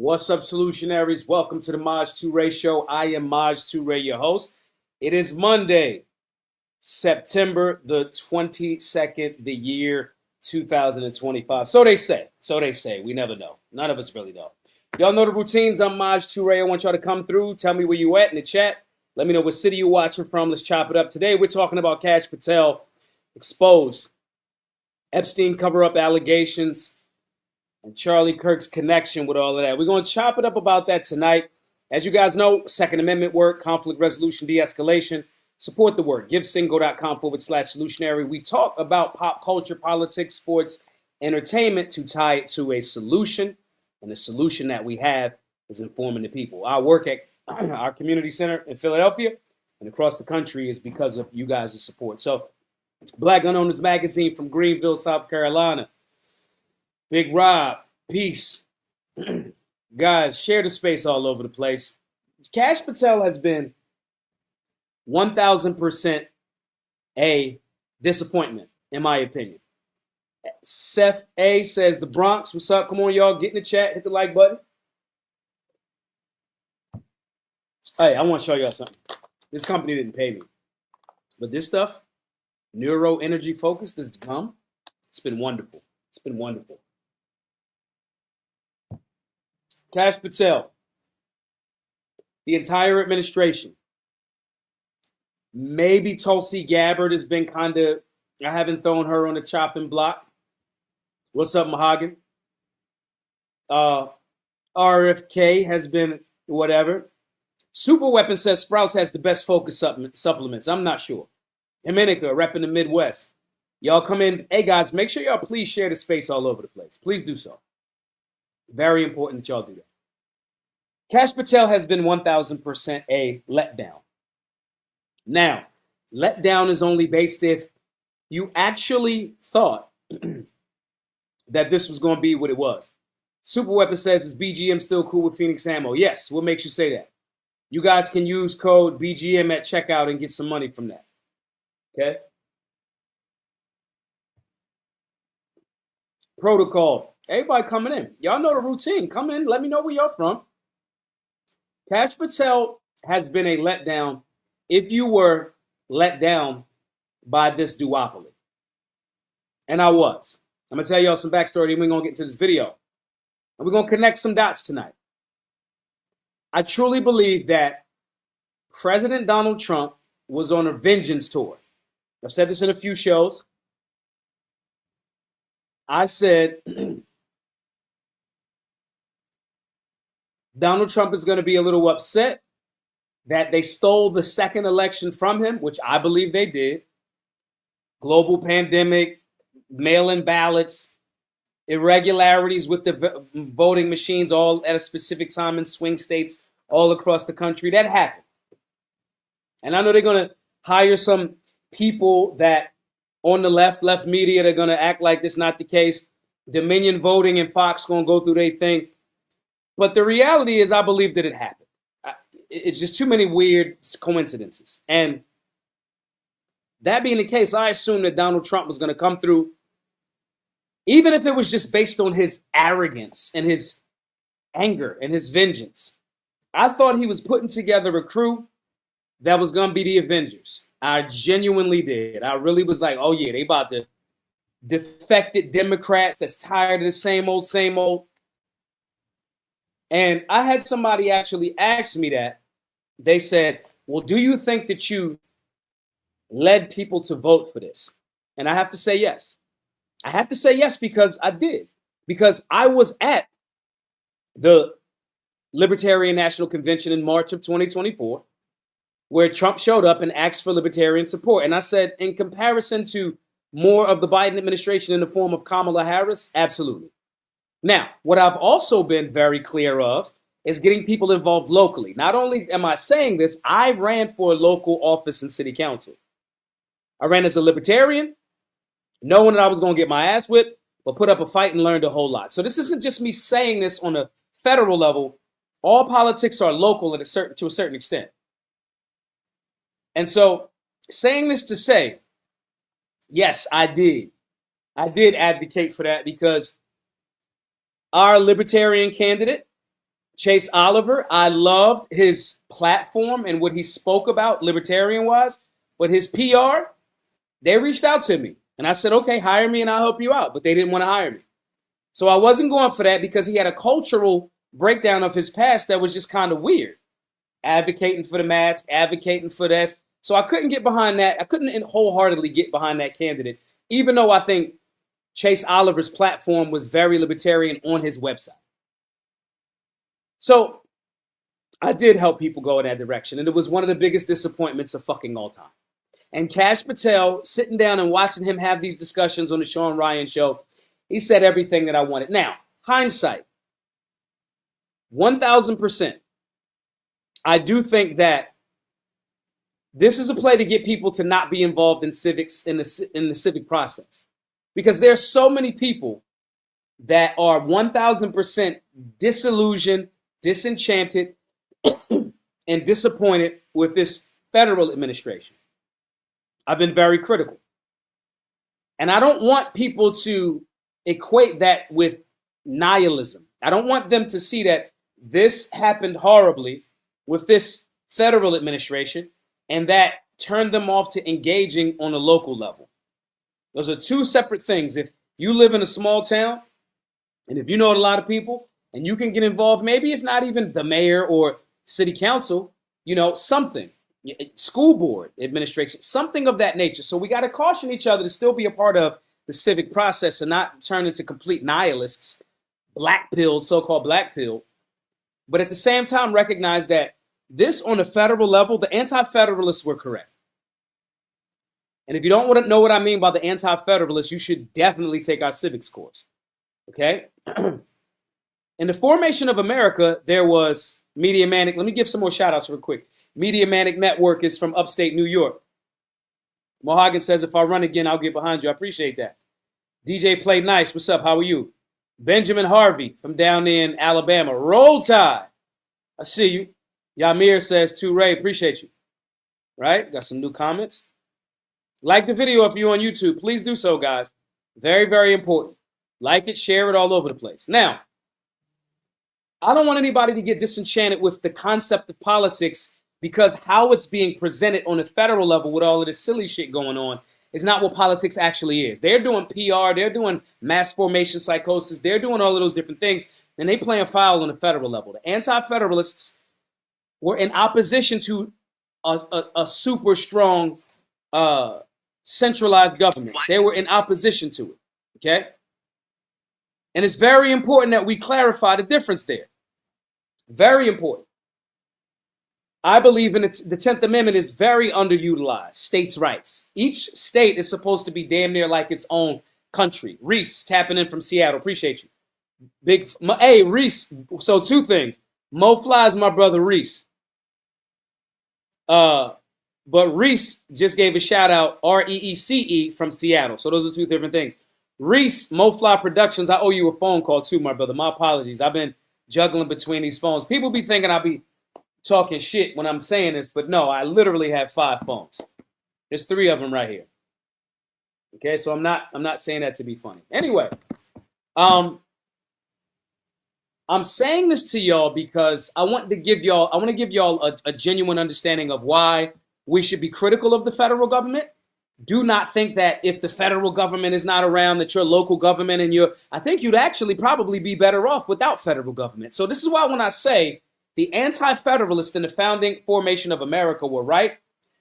What's up, Solutionaries? Welcome to the Maj Toure Show. I am Maj Toure, your host. It is Monday, September the 22nd, the year 2025. So they say. We never know. None of us really know. Y'all know the routines. I'm Maj Toure. I want y'all to come through. Tell me where you at in the chat. Let me know what city you're watching from. Let's chop it up. Today, we're talking about Kash Patel exposed, Epstein cover-up allegations, and Charlie Kirk's connection with all of that. We're going to chop it up about that tonight. As you guys know, Second Amendment work, conflict resolution, de-escalation. Support the work. GiveSingle.com/solutionary. We talk about pop culture, politics, sports, entertainment to tie it to a solution. And the solution that we have is informing the people. Our work at our community center in Philadelphia and across the country is because of you guys' support. So, Black Gun Owners Magazine from Greenville, South Carolina. Big Rob, peace. Guys, share the space all over the place. Kash Patel has been 1,000% a disappointment, in my opinion. Seth A says, the Bronx, what's up? Come on, y'all, get in the chat, hit the like button. Hey, I want to show y'all something. This company didn't pay me. But this stuff, neuro energy focused, has come. It's been wonderful. It's been wonderful. Kash Patel, the entire administration, maybe Tulsi Gabbard has been kind of, I haven't thrown her on the chopping block. What's up, Mahogany? RFK has been whatever. Superweapon says Sprouts has the best focus supplements. I'm not sure. Dominica, repping the Midwest. Y'all come in. Hey, guys, make sure y'all please share the space all over the place. Please do so. Very important that y'all do that. Kash Patel has been 1,000% a letdown. Now, letdown is only based if you actually thought that this was going to be what it was. Superweapon says, is BGM still cool with Phoenix Ammo? Yes, what makes you say that? You guys can use code BGM at checkout and get some money from that. Okay? Protocol. Everybody coming in. Y'all know the routine. Come in. Let me know where you're from. Kash Patel has been a letdown if you were let down by this duopoly. And I was. I'm going to tell y'all some backstory, then we're going to get into this video. And we're going to connect some dots tonight. I truly believe that President Donald Trump was on a vengeance tour. I've said this in a few shows. I said Donald Trump is going to be a little upset that they stole the second election from him, which I believe they did. Global pandemic, mail-in ballots, irregularities with the voting machines all at a specific time in swing states all across the country. That happened. And I know they're going to hire some people that on the left media, they're going to act like this is not the case. Dominion Voting and Fox going to go through their thing. But the reality is I believe that it happened. It's just too many weird coincidences. And that being the case, I assumed that Donald Trump was going to come through, even if it was just based on his arrogance and his anger and his vengeance. I thought he was putting together a crew that was going to be the Avengers. I genuinely did. I really was like, oh, yeah, they about to defected Democrats that's tired of the same old. And I had somebody actually ask me that. They said, well, do you think that you led people to vote for this? And I have to say yes. I have to say yes because I did. Because I was at the Libertarian National Convention in March of 2024, where Trump showed up and asked for libertarian support. And I said, in comparison to more of the Biden administration in the form of Kamala Harris, absolutely. Now, what I've also been very clear of is getting people involved locally. Not only am I saying this, I ran for a local office in city council. I ran as a libertarian, knowing that I was going to get my ass whipped, but put up a fight and learned a whole lot. So this isn't just me saying this on a federal level. All politics are local to a certain extent. And so saying this to say, yes, I did. I did advocate for that because our libertarian candidate Chase Oliver, I loved his platform and what he spoke about libertarian-wise, but his PR, they reached out to me. And I said, okay, hire me and I'll help you out. But they didn't want to hire me. So I wasn't going for that because he had a cultural breakdown of his past that was just kind of weird. Advocating for the mask, advocating for this. So I couldn't get behind that. I couldn't wholeheartedly get behind that candidate, even though I think Chase Oliver's platform was very libertarian on his website. So I did help people go in that direction. And it was one of the biggest disappointments of fucking all time. And Kash Patel, sitting down and watching him have these discussions on the Sean Ryan show, he said everything that I wanted. Now, hindsight, 1,000%. I do think that this is a play to get people to not be involved in civics, in the civic process. Because there are so many people that are 1,000% disillusioned, disenchanted, and disappointed with this federal administration. I've been very critical. And I don't want people to equate that with nihilism. I don't want them to see that this happened horribly with this federal administration and that turned them off to engaging on a local level. Those are two separate things. If you live in a small town and if you know a lot of people and you can get involved, maybe if not even the mayor or city council, you know, something, school board administration, something of that nature. So we got to caution each other to still be a part of the civic process and not turn into complete nihilists, black-pilled, so-called black-pilled. But at the same time, recognize that this on a federal level, the anti-federalists were correct. And if you don't want to know what I mean by the anti-federalists, you should definitely take our civics course. Okay? In the formation of America, there was Media Manic. Let me give some more shout outs real quick. Media Manic Network is from upstate New York. Mohagan says, if I run again, I'll get behind you. I appreciate that. DJ Play Nice. What's up? How are you? Benjamin Harvey from down in Alabama. Roll Tide. I see you. Yamir says, to Ray, appreciate you. Right? Got some new comments. Like the video if you're on YouTube. Please do so, guys. Very, very important. Like it, share it all over the place. Now, I don't want anybody to get disenchanted with the concept of politics because how it's being presented on a federal level with all of this silly shit going on is not what politics actually is. They're doing PR, they're doing mass formation psychosis, they're doing all of those different things, and they playing foul on the federal level. The anti-federalists were in opposition to a super strong centralized government. They were in opposition to it, okay? And it's very important that we clarify the difference there. Very important. I believe in the 10th Amendment is very underutilized. States' rights. Each state is supposed to be damn near like its own country. Reese tapping in from Seattle. Appreciate you. Hey, Reese. So two things. Mo Fly's my brother Reese. But Reese just gave a shout out, REECE from Seattle. So those are two different things. Reese, Mo Fly Productions, I owe you a phone call too, my brother. My apologies. I've been juggling between these phones. People be thinking I'll be talking shit when I'm saying this, but no, I literally have 5 phones. There's 3 of them right here. Okay, so I'm not saying that to be funny. Anyway, I'm saying this to y'all because I want to give y'all a genuine understanding of why we should be critical of the federal government. Do not think that if the federal government is not around, that your local government and I think you'd actually probably be better off without federal government. So this is why when I say the anti-federalists in the founding formation of America were right,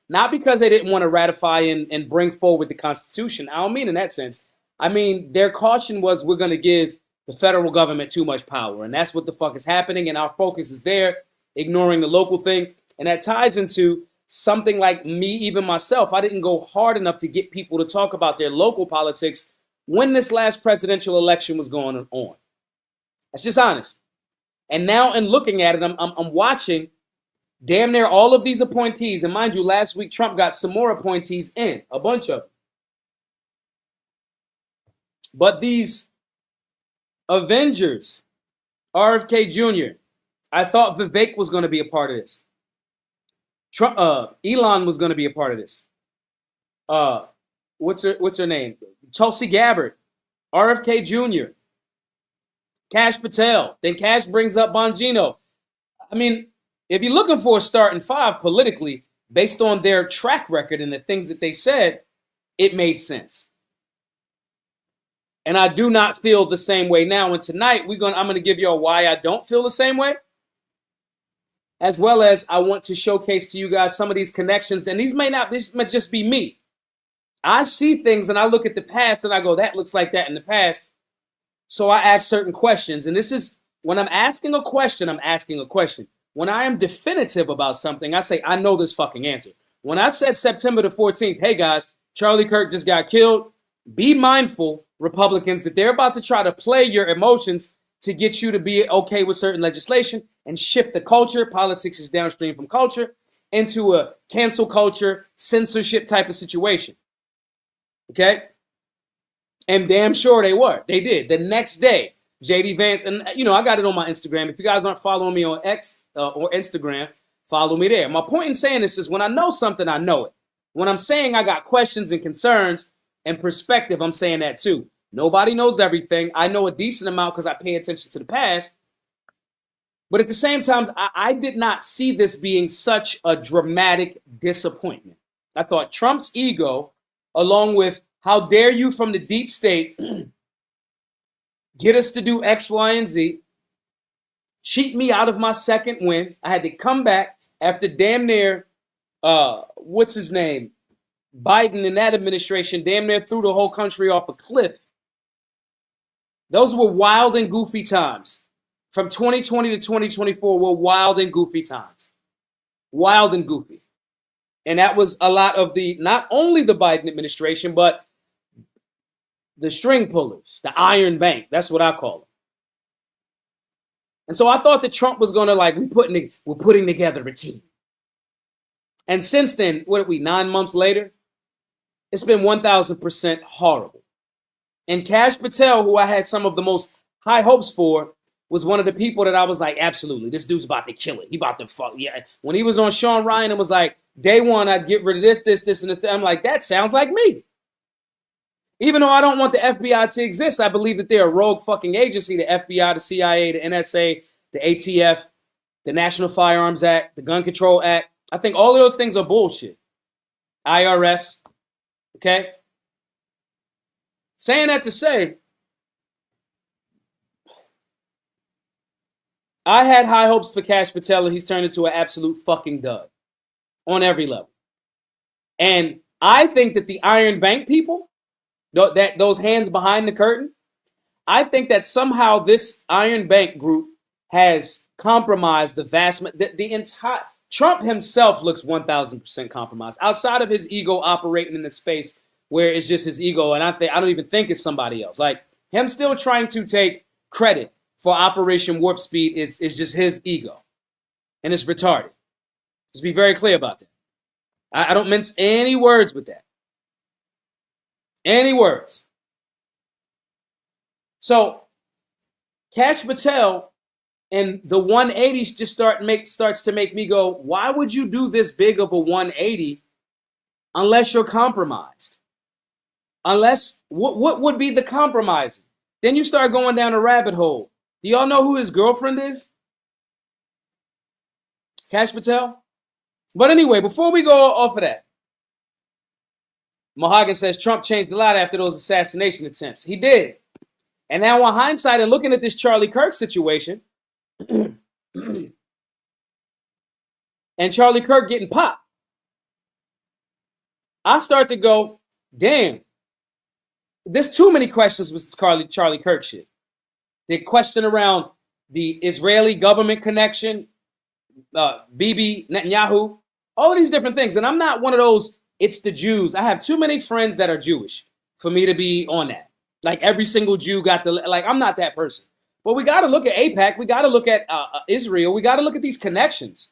not because they didn't want to ratify and bring forward the Constitution. I don't mean in that sense. I mean, their caution was we're going to give the federal government too much power. And that's what the fuck is happening. And our focus is there, ignoring the local thing. And that ties into something like me, even myself. I didn't go hard enough to get people to talk about their local politics when this last presidential election was going on. That's just honest. And now in looking at it, I'm watching damn near all of these appointees. And mind you, last week, Trump got some more appointees in, a bunch of them. But these Avengers, RFK Jr., I thought Vivek was going to be a part of this. Elon was going to be a part of this. What's her name? Tulsi Gabbard, RFK Jr., Kash Patel. Then Kash brings up Bongino. I mean, if you're looking for a starting five politically, based on their track record and the things that they said, it made sense. And I do not feel the same way now. And tonight I'm going to give you why I don't feel the same way, as well as I want to showcase to you guys some of these connections. And this might just be me. I see things and I look at the past and I go, that looks like that in the past. So I ask certain questions. And this is when I'm asking a question, I'm asking a question. When I am definitive about something, I say, I know this fucking answer. When I said September the 14th, hey guys, Charlie Kirk just got killed. Be mindful, Republicans, that they're about to try to play your emotions to get you to be okay with certain legislation and shift the culture. Politics is downstream from culture into a cancel culture, censorship type of situation. Okay? And damn sure they were. They did. The next day, JD Vance, and I got it on my Instagram. If you guys aren't following me on X or Instagram, follow me there. My point in saying this is when I know something, I know it. When I'm saying I got questions and concerns and perspective, I'm saying that too. Nobody knows everything. I know a decent amount because I pay attention to the past. But at the same time, I did not see this being such a dramatic disappointment. I thought Trump's ego, along with how dare you from the deep state get us to do X, Y, and Z, cheat me out of my second win. I had to come back after damn near, what's his name? Biden and that administration damn near threw the whole country off a cliff. Those were wild and goofy times. From 2020 to 2024 were wild and goofy times. Wild and goofy. And that was a lot of not only the Biden administration, but the string pullers, the Iron Bank. That's what I call them. And so I thought that Trump was going to we're putting together a team. And since then, what are we, 9 months later? It's been 1,000% horrible. And Kash Patel, who I had some of the most high hopes for, was one of the people that I was like, absolutely, this dude's about to kill it. He about to fuck. Yeah. When he was on Sean Ryan, it was like, day one, I'd get rid of this, and I'm like, that sounds like me. Even though I don't want the FBI to exist, I believe that they're a rogue fucking agency, the FBI, the CIA, the NSA, the ATF, the National Firearms Act, the Gun Control Act. I think all of those things are bullshit. IRS, okay? Saying that to say, I had high hopes for Kash Patel, and he's turned into an absolute fucking dud on every level. And I think that the Iron Bank people, that those hands behind the curtain, I think that somehow this Iron Bank group has compromised the entire. Trump himself looks 1,000% compromised. Outside of his ego operating in a space where it's just his ego, and I don't even think it's somebody else. Like him still trying to take credit for Operation Warp Speed is just his ego, and it's retarded. Let's be very clear about that. I don't mince any words with that. Any words. So, Kash Patel and the 180s just starts to make me go, why would you do this big of a 180 unless you're compromised? Unless, what would be the compromising? Then you start going down a rabbit hole. Do y'all know who his girlfriend is? Kash Patel? But anyway, before we go off of that, Mohagan says Trump changed a lot after those assassination attempts. He did. And now on hindsight and looking at this Charlie Kirk situation, and Charlie Kirk getting popped, I start to go, damn, there's too many questions with this Charlie Kirk shit. The question around the Israeli government connection, Bibi Netanyahu, all of these different things. And I'm not one of those, it's the Jews. I have too many friends that are Jewish for me to be on that. Like every single Jew I'm not that person. But we got to look at AIPAC. We got to look at Israel. We got to look at these connections.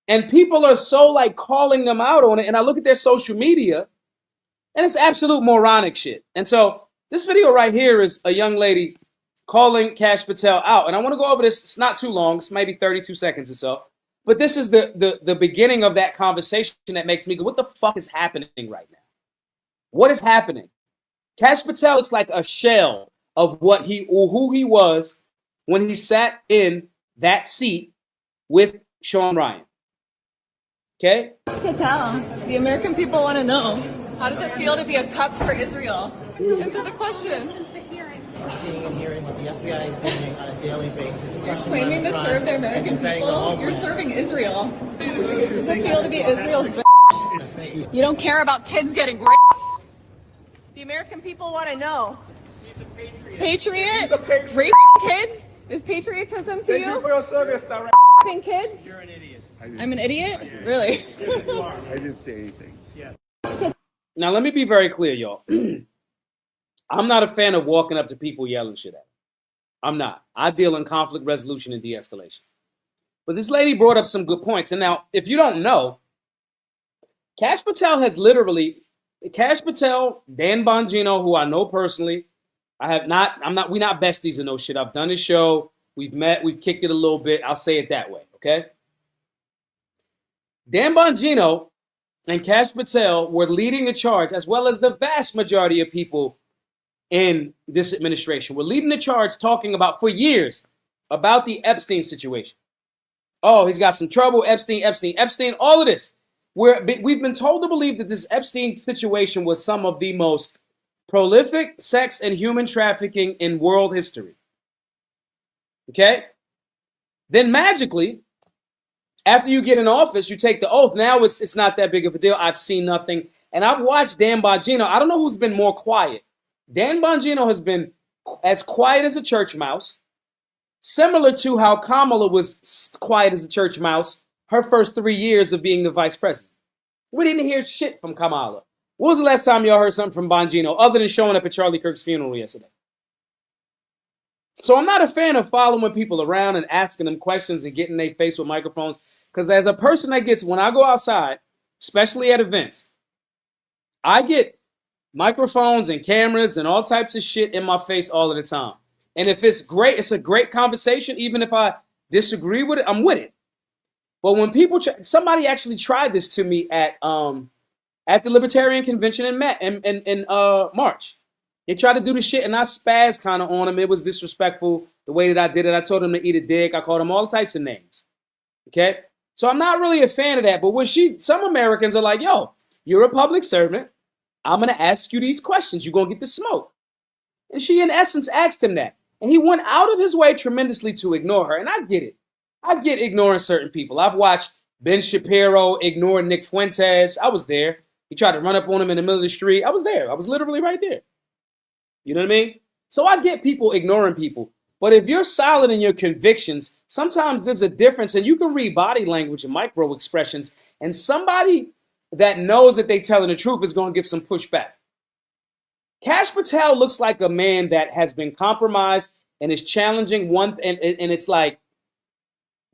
And people are so calling them out on it. And I look at their social media and it's absolute moronic shit. And so this video right here is a young lady calling Kash Patel out. And I want to go over this. It's not too long. It's maybe 32 seconds or so. But this is the beginning of that conversation that makes me go, what the fuck is happening right now? What is happening? Kash Patel looks like a shell of who he was when he sat in that seat with Sean Ryan. Okay? Patel, the American people want to know, how does it feel to be a cup for Israel? Answer the question. We're seeing and hearing what the FBI is doing on a daily basis. You're claiming to serve the American people. You're serving Israel. Does it feel to be Israel's bitch? You don't care about kids getting raped. The American people want to know. He's a patriot. Patriot? Rape kids? Is patriotism to you? Thank you for your service, Direct. Raping kids? You're an idiot. I'm an idiot? Really? Yes, you are. I didn't say anything. Now, let me be very clear, y'all. I'm not a fan of walking up to people yelling shit at them. I'm not. I deal in conflict resolution and de-escalation. But this lady brought up some good points. And now, if you don't know, Kash Patel, Dan Bongino, who I know personally, we're not besties in no shit. I've done his show. We've met, we've kicked it a little bit. I'll say it that way, okay? Dan Bongino and Kash Patel were leading the charge, as well as the vast majority of people in this administration. We're leading the charge talking about, for years, about the Epstein situation. Oh, he's got some trouble, Epstein, all of this. We've been told to believe that this Epstein situation was some of the most prolific sex and human trafficking in world history. Okay? Then magically, after you get in office, you take the oath. Now it's not that big of a deal. I've seen nothing. And I've watched Dan Bongino. I don't know who's been more quiet. Dan Bongino has been as quiet as a church mouse, similar to how Kamala was quiet as a church mouse her first 3 years of being the vice president. We didn't hear shit from Kamala. When was the last time y'all heard something from Bongino other than showing up at Charlie Kirk's funeral yesterday? So I'm not a fan of following people around and asking them questions and getting in their face with microphones. Because as a person that gets, when I go outside, especially at events, I get microphones and cameras and all types of shit in my face all of the time. And if it's great, it's a great conversation. Even if I disagree with it, I'm with it. But when people, somebody actually tried this to me at the Libertarian Convention in March. They tried to do the shit and I spazzed kind of on them. It was disrespectful the way that I did it. I told them to eat a dick. I called them all types of names. Okay? So I'm not really a fan of that. But when some Americans are like, yo, you're a public servant. I'm going to ask you these questions. You're going to get the smoke. And she, in essence, asked him that. And he went out of his way tremendously to ignore her. And I get it. I get ignoring certain people. I've watched Ben Shapiro ignore Nick Fuentes. I was there. He tried to run up on him in the middle of the street. I was there. I was literally right there. You know what I mean? So I get people ignoring people. But if you're solid in your convictions, sometimes there's a difference. And you can read body language and micro expressions. And somebody that knows that they're telling the truth is going to give some pushback. Kash Patel looks like a man that has been compromised and is challenging and it's like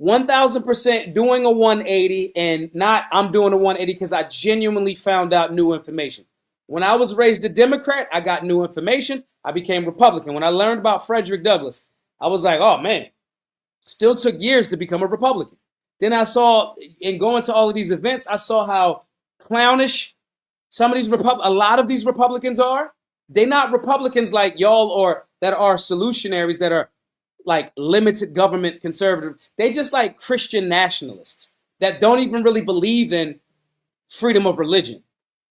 1,000% doing a 180 and not I'm doing a 180 because I genuinely found out new information. When I was raised a Democrat, I got new information. I became Republican. When I learned about Frederick Douglass, I was like, oh man, still took years to become a Republican. Then I saw, in going to all of these events, I saw how clownish some of these a lot of these Republicans are. They're not Republicans like y'all or that are solutionaries that are like limited government conservative. They just like Christian nationalists that don't even really believe in freedom of religion.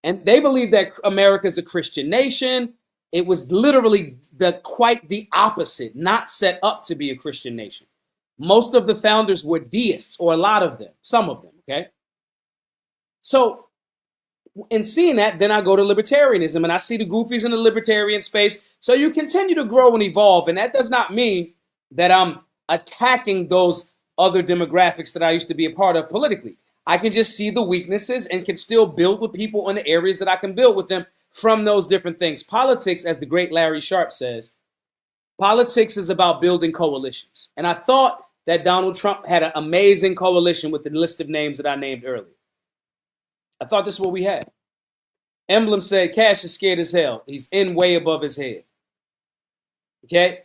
And they believe that America is a Christian nation. It was literally quite the opposite, not set up to be a Christian nation. Most of the founders were deists, or a lot of them, some of them, okay? So in seeing that, then I go to libertarianism and I see the goofies in the libertarian space. So you continue to grow and evolve. And that does not mean that I'm attacking those other demographics that I used to be a part of politically. I can just see the weaknesses and can still build with people in the areas that I can build with them from those different things. Politics, as the great Larry Sharp says, politics is about building coalitions. And I thought that Donald Trump had an amazing coalition with the list of names that I named earlier. I thought this is what we had. Emblem said, Kash is scared as hell. He's in way above his head. Okay?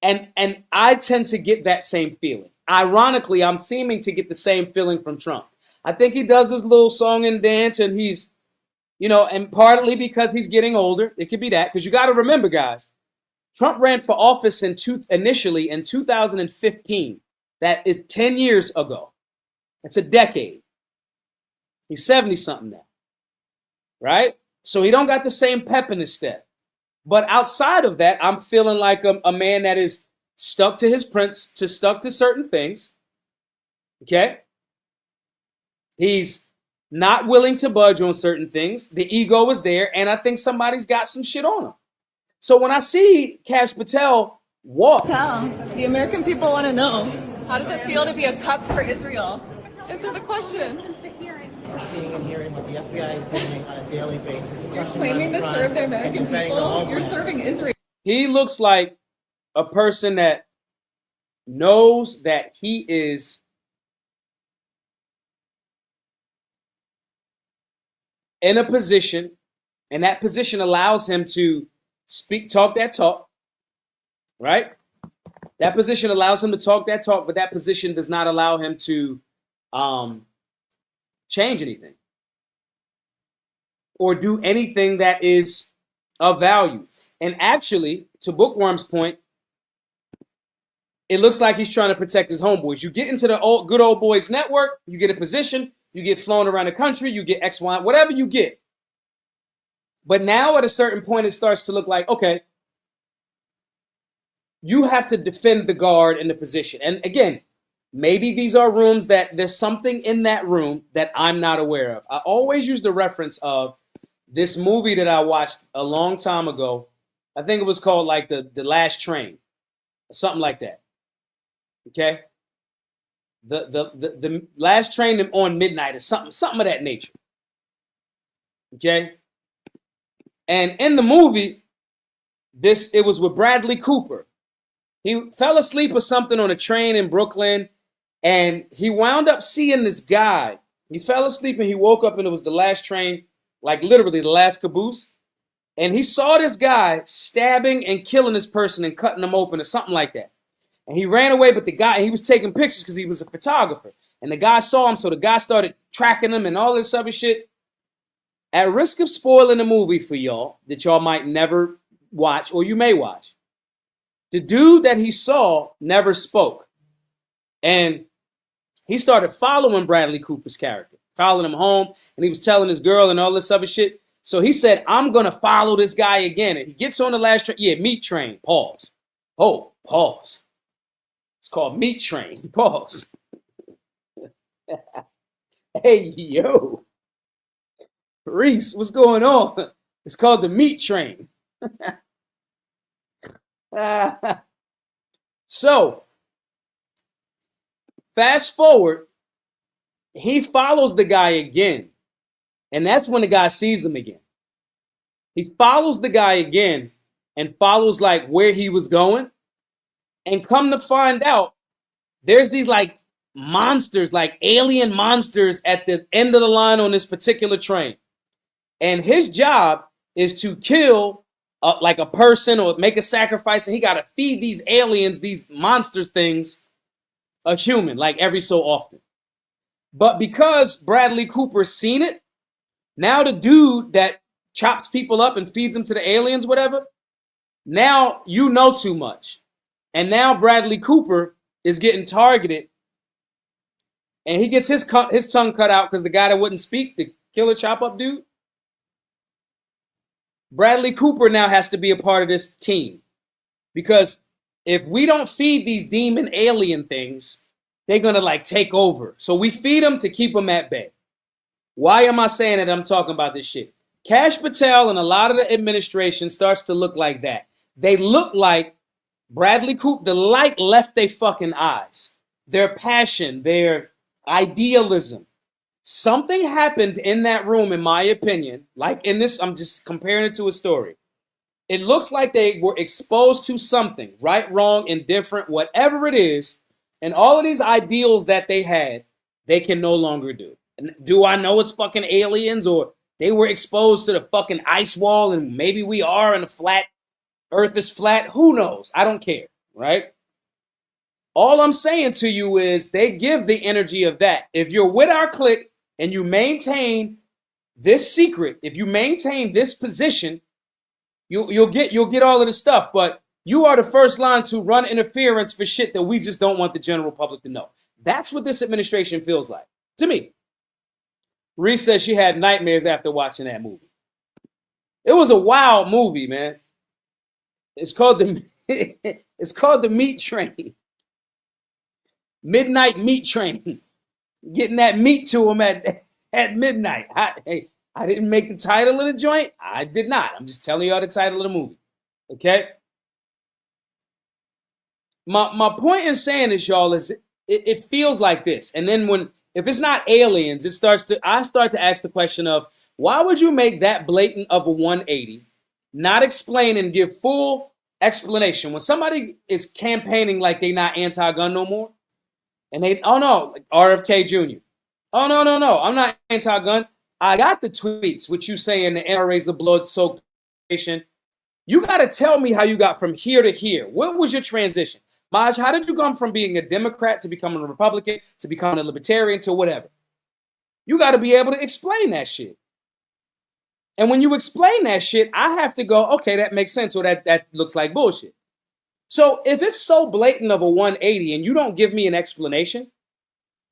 And I tend to get that same feeling. Ironically, I'm seeming to get the same feeling from Trump. I think he does his little song and dance and he's, and partly because he's getting older. It could be that. Because you got to remember, guys, Trump ran for office initially in 2015. That is 10 years ago. It's a decade. He's 70-something now, right? So he don't got the same pep in his step. But outside of that, I'm feeling like a man that is stuck to his stuck to certain things, okay? He's not willing to budge on certain things. The ego is there, and I think somebody's got some shit on him. So when I see Kash Patel walk... The American people want to know, how does it feel to be a cup for Israel? Answer the question. We're seeing and hearing what the FBI is doing on a daily basis. Claiming to serve the American people, you're serving Israel. He looks like a person that knows that he is in a position, and that position allows him to talk that talk, right? That position allows him to talk that talk, but that position does not allow him to change anything or do anything that is of value. And actually, to Bookworm's point, it looks like he's trying to protect his homeboys. You get into the good old boys network, you get a position, you get flown around the country, you get X, Y, whatever you get. But now at a certain point, it starts to look like, okay, you have to defend the guard in the position. And again, maybe these are rooms that there's something in that room that I'm not aware of. I always use the reference of this movie that I watched a long time ago. I think it was called like the Last Train, or something like that. Okay, the Last Train on Midnight, or something of that nature. Okay, and in the movie, it was with Bradley Cooper. He fell asleep or something on a train in Brooklyn, and he wound up seeing this guy. He fell asleep and he woke up, and it was the last train, like literally the last caboose. And he saw this guy stabbing and killing this person and cutting them open or something like that. And he ran away, but he was taking pictures because he was a photographer. And the guy saw him, so the guy started tracking him and all this other shit. At risk of spoiling the movie for y'all, that y'all might never watch, or you may watch, the dude that he saw never spoke. And he started following Bradley Cooper's character, following him home, and he was telling his girl and all this other shit. So he said, I'm going to follow this guy again. And he gets on the last train. Yeah, meat train. Pause. Oh, pause. It's called Meat Train. Pause. Hey, yo. Reese, what's going on? It's called the Meat Train. So, fast forward, he follows the guy again. And that's when the guy sees him again. He follows the guy again and follows like where he was going. And come to find out, there's these like monsters, like alien monsters at the end of the line on this particular train. And his job is to kill like a person or make a sacrifice. And he got to feed these aliens, these monster things, a human, like every so often. But because Bradley Cooper's seen it, now the dude that chops people up and feeds them to the aliens, whatever, now you know too much. And now Bradley Cooper is getting targeted. And he gets his tongue cut out because the guy that wouldn't speak, the killer chop up dude, Bradley Cooper now has to be a part of this team. Because if we don't feed these demon alien things, they're going to like take over. So we feed them to keep them at bay. Why am I saying that I'm talking about this shit? Kash Patel and a lot of the administration starts to look like that. They look like Bradley Cooper. The light left their fucking eyes. Their passion, their idealism. Something happened in that room, in my opinion. Like in this, I'm just comparing it to a story. It looks like they were exposed to something, right, wrong, indifferent, whatever it is. And all of these ideals that they had, they can no longer do. And do I know it's fucking aliens, or they were exposed to the fucking ice wall and maybe we are in a flat, earth is flat? Who knows? I don't care, right? All I'm saying to you is they give the energy of that. If you're with our clique and you maintain this secret, if you maintain this position, you'll get all of the stuff. But You are the first line to run interference for shit that we just don't want the general public to know. That's what this administration feels like to me. Reese says she had nightmares after watching that movie. It was a wild movie, man. It's called the Meat Train. Midnight Meat Train. Getting that meat to him at midnight. I didn't make the title of the joint. I did not. I'm just telling y'all the title of the movie. Okay? My point in saying this, y'all, is it feels like this. And then if it's not aliens, I start to ask the question of, why would you make that blatant of a 180, not explain and give full explanation when somebody is campaigning like they not anti-gun no more? And oh no, like RFK Jr. Oh no, I'm not anti-gun. I got the tweets with you saying the NRA's the blood-soaked nation. You got to tell me how you got from here to here. What was your transition? Maj, how did you come from being a Democrat to becoming a Republican to becoming a Libertarian to whatever? You got to be able to explain that shit. And when you explain that shit, I have to go, okay, that makes sense, or that looks like bullshit. So if it's so blatant of a 180 and you don't give me an explanation,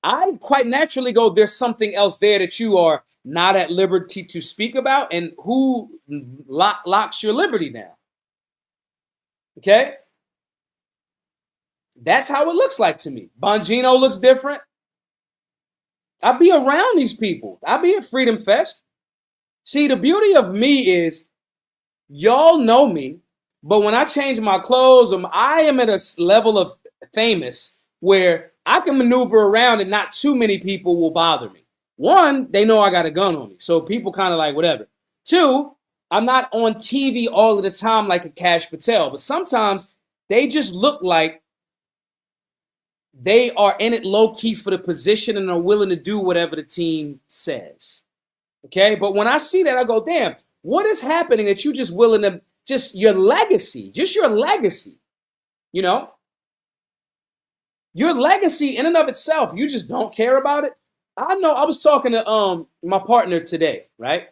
I quite naturally go, there's something else there that you are not at liberty to speak about, and who locks your liberty down. Okay? That's how it looks like to me. Bongino looks different. I be around these people. I be at Freedom Fest. See, the beauty of me is y'all know me, but when I change my clothes, I am at a level of famous where I can maneuver around and not too many people will bother me. One, they know I got a gun on me, so people kind of like whatever. Two, I'm not on TV all of the time like a Kash Patel, but sometimes they just look like they are in it low-key for the position and are willing to do whatever the team says. Okay? But when I see that, I go, damn, what is happening that you just willing to, just your legacy, you know? Your legacy in and of itself, you just don't care about it. I know I was talking to my partner today, right?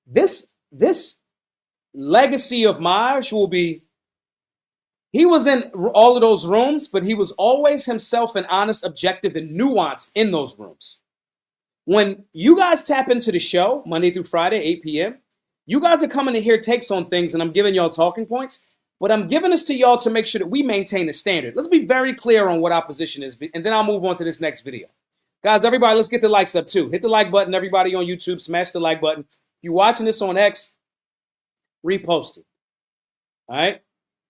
This legacy of Maj will be, he was in all of those rooms, but he was always himself and honest, objective, and nuanced in those rooms. When you guys tap into the show, Monday through Friday, 8 p.m., you guys are coming to hear takes on things, and I'm giving y'all talking points, but I'm giving this to y'all to make sure that we maintain the standard. Let's be very clear on what our position is, and then I'll move on to this next video. Guys, everybody, let's get the likes up too. Hit the like button. Everybody on YouTube, smash the like button. If you're watching this on X, repost it. All right?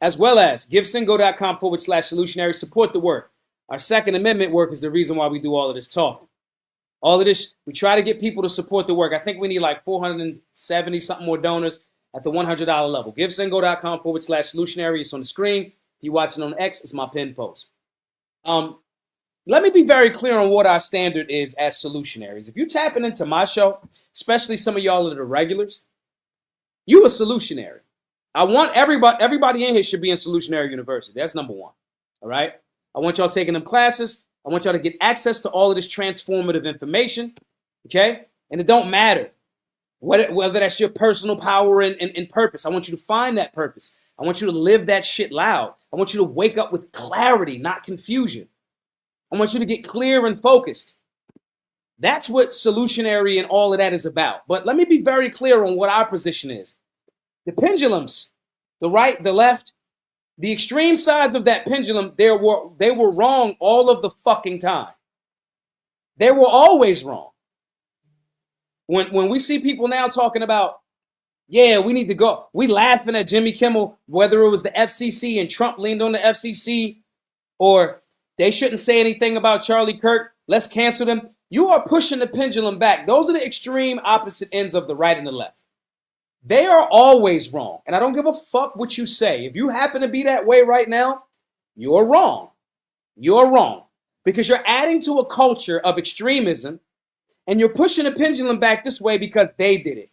As well as givesingo.com/solutionary. Support the work. Our Second Amendment work is the reason why we do all of this talking. All of this, we try to get people to support the work. I think we need like 470 something more donors at the $100 level. givesingo.com/solutionary. It's on the screen. If you're watching on X, it's my pinned post. Let me be very clear on what our standard is as solutionaries. If you're tapping into my show, especially some of y'all that are regulars, you a solutionary. I want everybody in here should be in Solutionary University. That's number one. All right? I want y'all taking them classes. I want y'all to get access to all of this transformative information. Okay? And it don't matter whether that's your personal power and purpose. I want you to find that purpose. I want you to live that shit loud. I want you to wake up with clarity, not confusion. I want you to get clear and focused. That's what Solutionary and all of that is about. But let me be very clear on what our position is. The pendulums, the right, the left, the extreme sides of that pendulum, they were wrong all of the fucking time. They were always wrong. When we see people now talking about, yeah, we need to go, we laughing at Jimmy Kimmel, whether it was the FCC and Trump leaned on the FCC, or they shouldn't say anything about Charlie Kirk, let's cancel them. You are pushing the pendulum back. Those are the extreme opposite ends of the right and the left. They are always wrong. And I don't give a fuck what you say. If you happen to be that way right now, you're wrong. You're wrong. Because you're adding to a culture of extremism and you're pushing the pendulum back this way because they did it.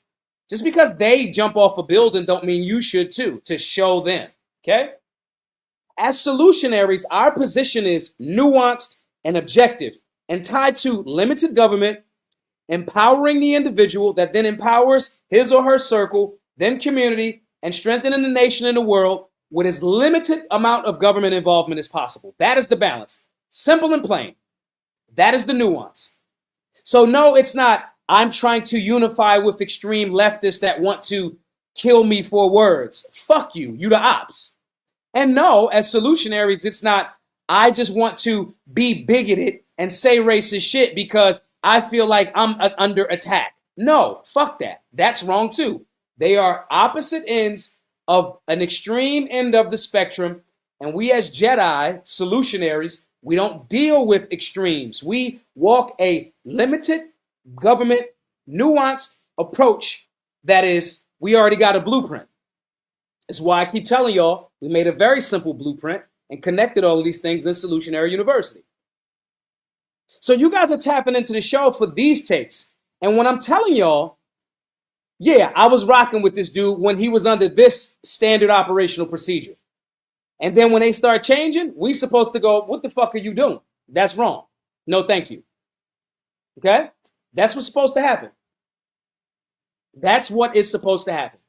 Just because they jump off a building don't mean you should too, to show them. Okay? As solutionaries, our position is nuanced and objective and tied to limited government, empowering the individual that then empowers his or her circle, then community, and strengthening the nation and the world with as limited amount of government involvement as possible. That is the balance. Simple and plain. That is the nuance. So no, it's not, I'm trying to unify with extreme leftists that want to kill me for words. Fuck you. You the ops. And no, as solutionaries, it's not, I just want to be bigoted and say racist shit because I feel like I'm under attack. No, fuck that. That's wrong too. They are opposite ends of an extreme end of the spectrum. And we as Jedi, solutionaries, we don't deal with extremes. We walk a limited government, nuanced approach that is, we already got a blueprint. That's why I keep telling y'all, we made a very simple blueprint and connected all of these things in Solutionary University. So you guys are tapping into the show for these takes. And when I'm telling y'all, yeah, I was rocking with this dude when he was under this standard operational procedure. And then when they start changing, we supposed to go, what the fuck are you doing? That's wrong. No, thank you. Okay? That's what's supposed to happen. That's what is supposed to happen.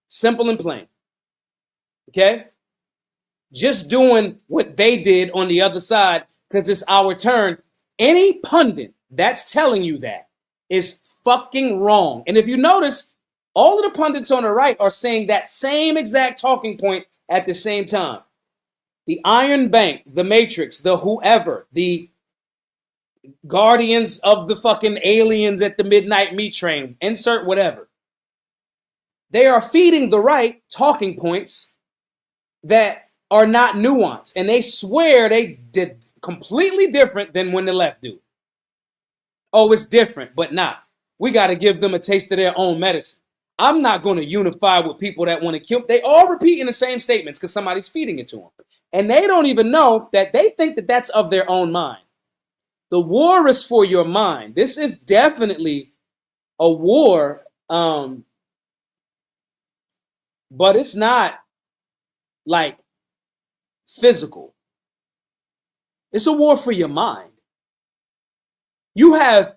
Simple and plain. Okay? Just doing what they did on the other side because it's our turn. Any pundit that's telling you that is fucking wrong. And if you notice, all of the pundits on the right are saying that same exact talking point at the same time. The Iron Bank, the Matrix, the whoever, the guardians of the fucking aliens at the midnight meat train, insert whatever. They are feeding the right talking points that are not nuanced. And they swear they did completely different than when the left do. Oh, it's different, but not. We got to give them a taste of their own medicine. I'm not going to unify with people that want to kill. They all repeating the same statements because somebody's feeding it to them. And they don't even know that they think that that's of their own mind. The war is for your mind. This is definitely a war, but it's not like physical. It's a war for your mind. You have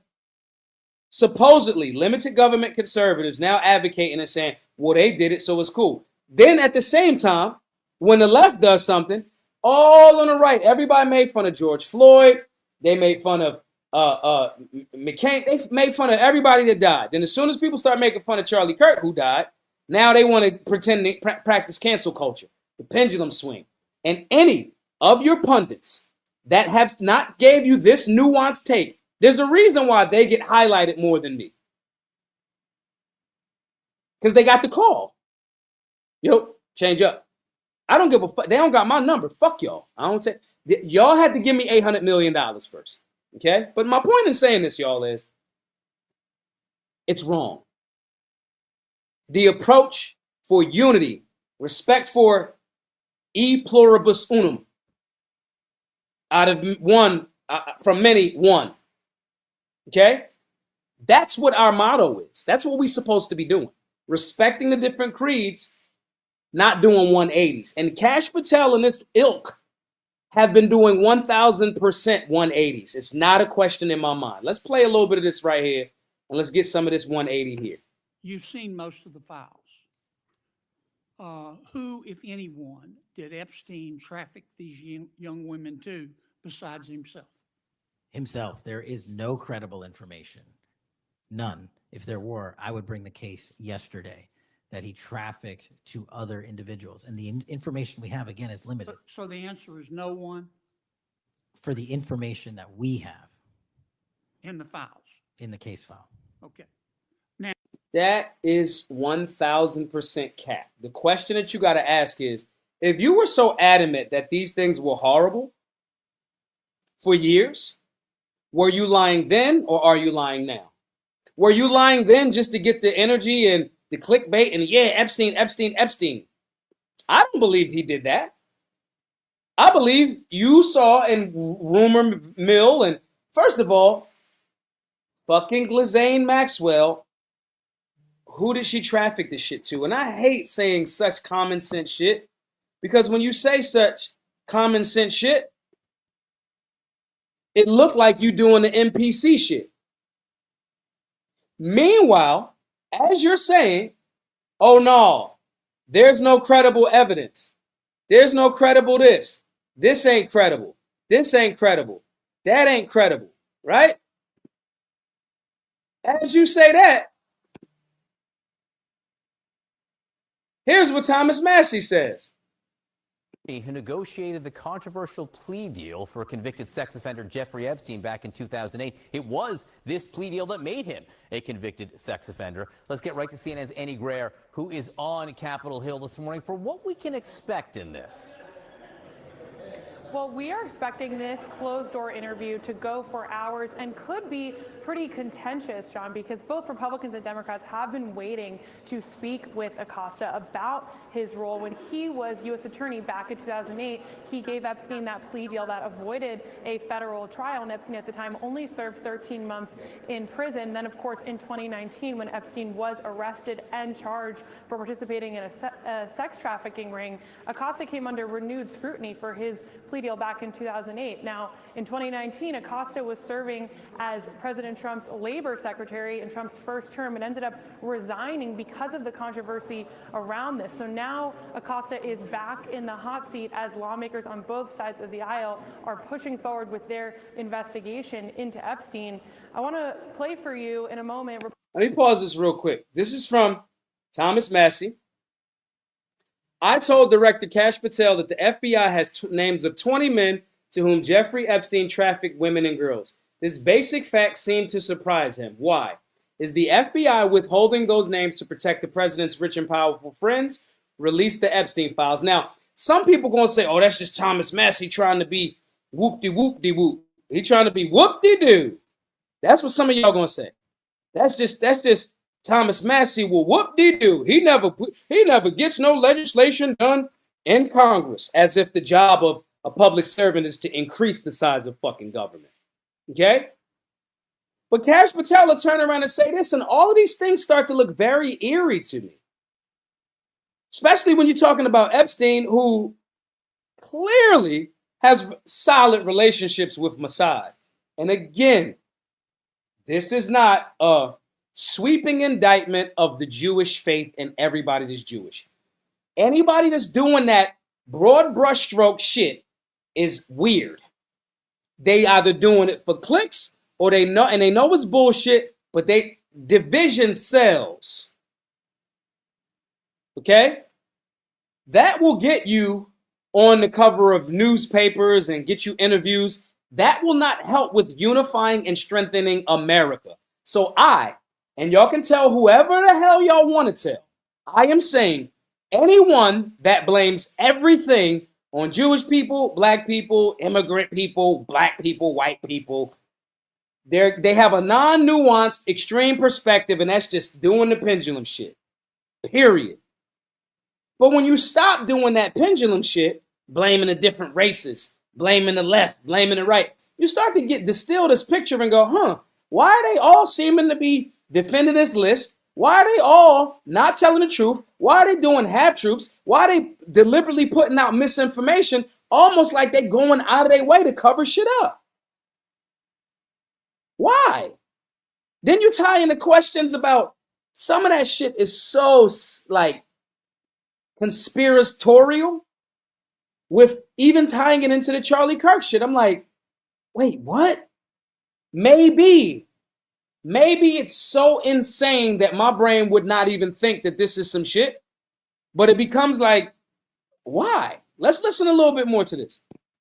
supposedly limited government conservatives now advocating and saying, well, they did it, so it's cool. Then at the same time, when the left does something, all on the right, everybody made fun of George Floyd. They made fun of McCain. They made fun of everybody that died. Then as soon as people start making fun of Charlie Kirk, who died, now they want to pretend to practice cancel culture, the pendulum swing. And any of your pundits that have not gave you this nuanced take, there's a reason why they get highlighted more than me. Because they got the call. Yo, change up. I don't give a fuck. They don't got my number. Fuck y'all. I don't take. Y'all had to give me $800 million first. Okay? But my point in saying this, y'all, is it's wrong. The approach for unity, respect for e pluribus unum, out of one, from many, one. Okay? That's what our motto is. That's what we're supposed to be doing. Respecting the different creeds, not doing 180s. And Kash Patel and this ilk have been doing 1,000% 180s. It's not a question in my mind. Let's play a little bit of this right here, and let's get some of this 180 here. You've seen most of the files. Who, if anyone, did Epstein traffic these young women to besides himself? Himself. There is no credible information. None. If there were, I would bring the case yesterday that he trafficked to other individuals. And the information we have, again, is limited. So the answer is no one? For the information that we have. In the files? In the case file. Okay. That is 1,000% cap. The question that you got to ask is, if you were so adamant that these things were horrible for years, were you lying then or are you lying now? Were you lying then just to get the energy and the clickbait and yeah, Epstein? I don't believe he did that. I believe you saw in rumor mill and first of all, fucking Ghislaine Maxwell, who did she traffic this shit to? And I hate saying such common sense shit because when you say such common sense shit, it looked like you doing the NPC shit. Meanwhile, as you're saying, oh no, There's no credible evidence. There's no credible this. This ain't credible. This ain't credible. That ain't credible, right? As you say that, here's what Thomas Massie says. Who negotiated the controversial plea deal for convicted sex offender Jeffrey Epstein back in 2008. It was this plea deal that made him a convicted sex offender. Let's get right to CNN's Annie Grayer, who is on Capitol Hill this morning for what we can expect in this. Well, we are expecting this closed-door interview to go for hours and could be pretty contentious, John, because both Republicans and Democrats have been waiting to speak with Acosta about his role. When he was U.S. attorney back in 2008, he gave Epstein that plea deal that avoided a federal trial, and Epstein at the time only served 13 months in prison. Then, of course, in 2019, when Epstein was arrested and charged for participating in a sex trafficking ring, Acosta came under renewed scrutiny for his plea deal back in 2008. Now, in 2019, Acosta was serving as President Trump's labor secretary in Trump's first term and ended up resigning because of the controversy around this. So now Acosta is back in the hot seat as lawmakers on both sides of the aisle are pushing forward with their investigation into Epstein. I want to play for you in a moment. Let me pause this real quick. This is from Thomas Massie. I told Director Kash Patel that the FBI has names of 20 men to whom Jeffrey Epstein trafficked women and girls. This basic fact seemed to surprise him. Why? Is the FBI withholding those names to protect the president's rich and powerful friends? Release the Epstein files. Now, some people going to say, oh, that's just Thomas Massie trying to be whoop-de-whoop-de-whoop. He trying to be whoop-de-doo. That's what some of y'all going to say. That's just Thomas Massie will whoop-de-doo. He never gets no legislation done in Congress, as if the job of a public servant is to increase the size of fucking government. Okay? But Kash Patel will turn around and say this, and all of these things start to look very eerie to me. Especially when you're talking about Epstein, who clearly has solid relationships with Mossad. And again, this is not a sweeping indictment of the Jewish faith and everybody that's Jewish. Anybody that's doing that broad brushstroke shit is weird. They either doing it for clicks or they know it's bullshit, but division sells. Okay? That will get you on the cover of newspapers and get you interviews. That will not help with unifying and strengthening America. So and y'all can tell whoever the hell y'all want to tell, I am saying anyone that blames everything on Jewish people, black people, immigrant people, black people, white people, they have a non-nuanced, extreme perspective, and that's just doing the pendulum shit. Period. But when you stop doing that pendulum shit, blaming the different races, blaming the left, blaming the right, you start to distill this picture and go, why are they all seeming to be defending this list? Why are they all not telling the truth? Why are they doing half-truths? Why are they deliberately putting out misinformation, almost like they're going out of their way to cover shit up? Why? Then you tie in the questions about some of that shit is so like conspiratorial, with even tying it into the Charlie Kirk shit. I'm like, wait, what? Maybe it's so insane that my brain would not even think that this is some shit, but it becomes like, why? Let's listen a little bit more to this.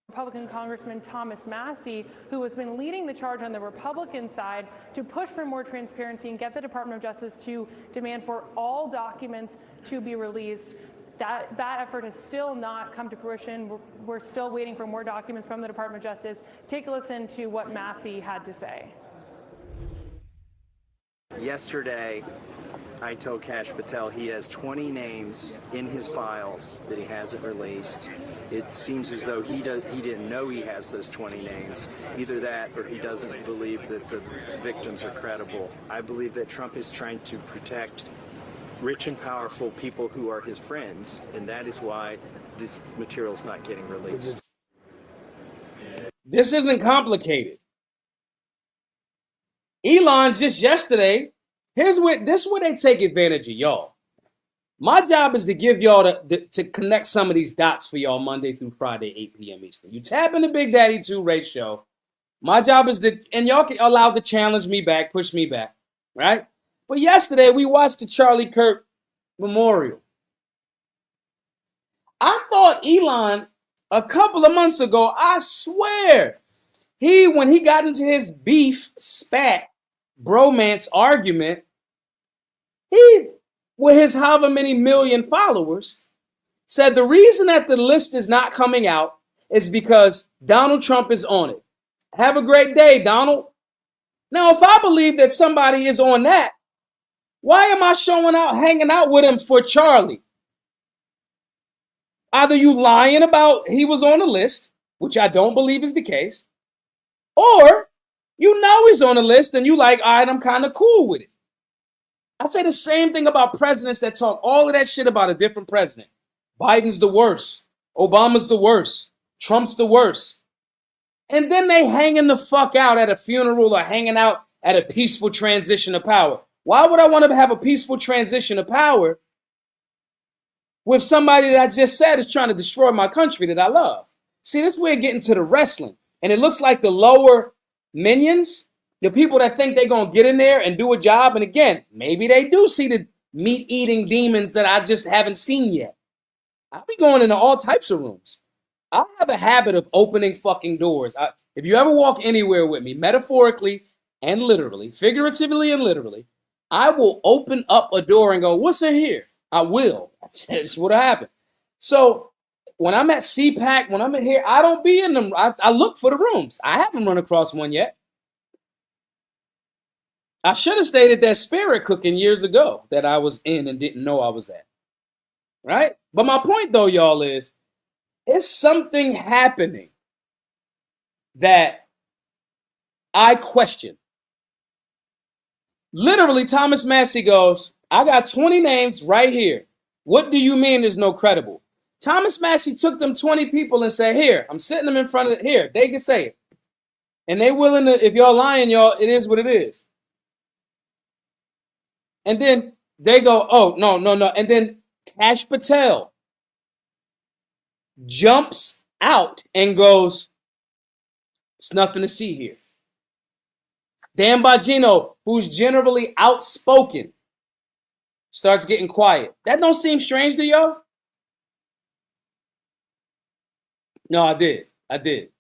Republican Congressman Thomas Massie, who has been leading the charge on the Republican side to push for more transparency and get the Department of Justice to demand for all documents to be released. That effort has still not come to fruition. We're still waiting for more documents from the Department of Justice. Take a listen to what Massie had to say. Yesterday, I told Kash Patel he has 20 names in his files that he hasn't released. It seems as though he didn't know he has those 20 names. Either that or he doesn't believe that the victims are credible. I believe that Trump is trying to protect rich and powerful people who are his friends, and that is why this material is not getting released. This isn't complicated. Elon just yesterday, this is where they take advantage of y'all. My job is to give y'all to connect some of these dots for y'all Monday through Friday, 8 p.m. Eastern. You tap in the Big Daddy 2 Ray Show. My job is to, and y'all can allow to challenge me back, push me back, right? But yesterday we watched the Charlie Kirk memorial. I thought Elon a couple of months ago, I swear, when he got into his beef, spat, bromance argument, he, with his however many million followers, said the reason that the list is not coming out is because Donald Trump is on it. Have a great day, Donald. Now, if I believe that somebody is on that, why am I hanging out with him for Charlie? Either you lying about he was on the list, which I don't believe is the case, or you know he's on the list and you like, all right, I'm kind of cool with it. I say the same thing about presidents that talk all of that shit about a different president. Biden's the worst. Obama's the worst. Trump's the worst. And then they hanging the fuck out at a funeral or hanging out at a peaceful transition of power. Why would I want to have a peaceful transition of power with somebody that I just said is trying to destroy my country that I love? See, this is where we're getting to the wrestling. And it looks like the lower minions, the people that think they're going to get in there and do a job. And again, maybe they do see the meat-eating demons that I just haven't seen yet. I'll be going into all types of rooms. I have a habit of opening fucking doors. If you ever walk anywhere with me, metaphorically and literally, figuratively and literally, I will open up a door and go, what's in here? I will. That's what happened. So when I'm at CPAC, when I'm in here, I don't be in them. I look for the rooms. I haven't run across one yet. I should have stayed at that spirit cooking years ago that I was in and didn't know I was at. Right? But my point, though, y'all, is it's something happening that I question. Literally, Thomas Massie goes, I got 20 names right here. What do you mean there's no credible? Thomas Massie took them 20 people and said, here, I'm sitting them in front of it. Here, they can say it. And they willing to, if y'all lying, y'all, it is what it is. And then they go, oh, no. And then Kash Patel jumps out and goes, it's nothing to see here. Dan Bongino, who's generally outspoken, starts getting quiet. That don't seem strange to y'all? No, I did. I did.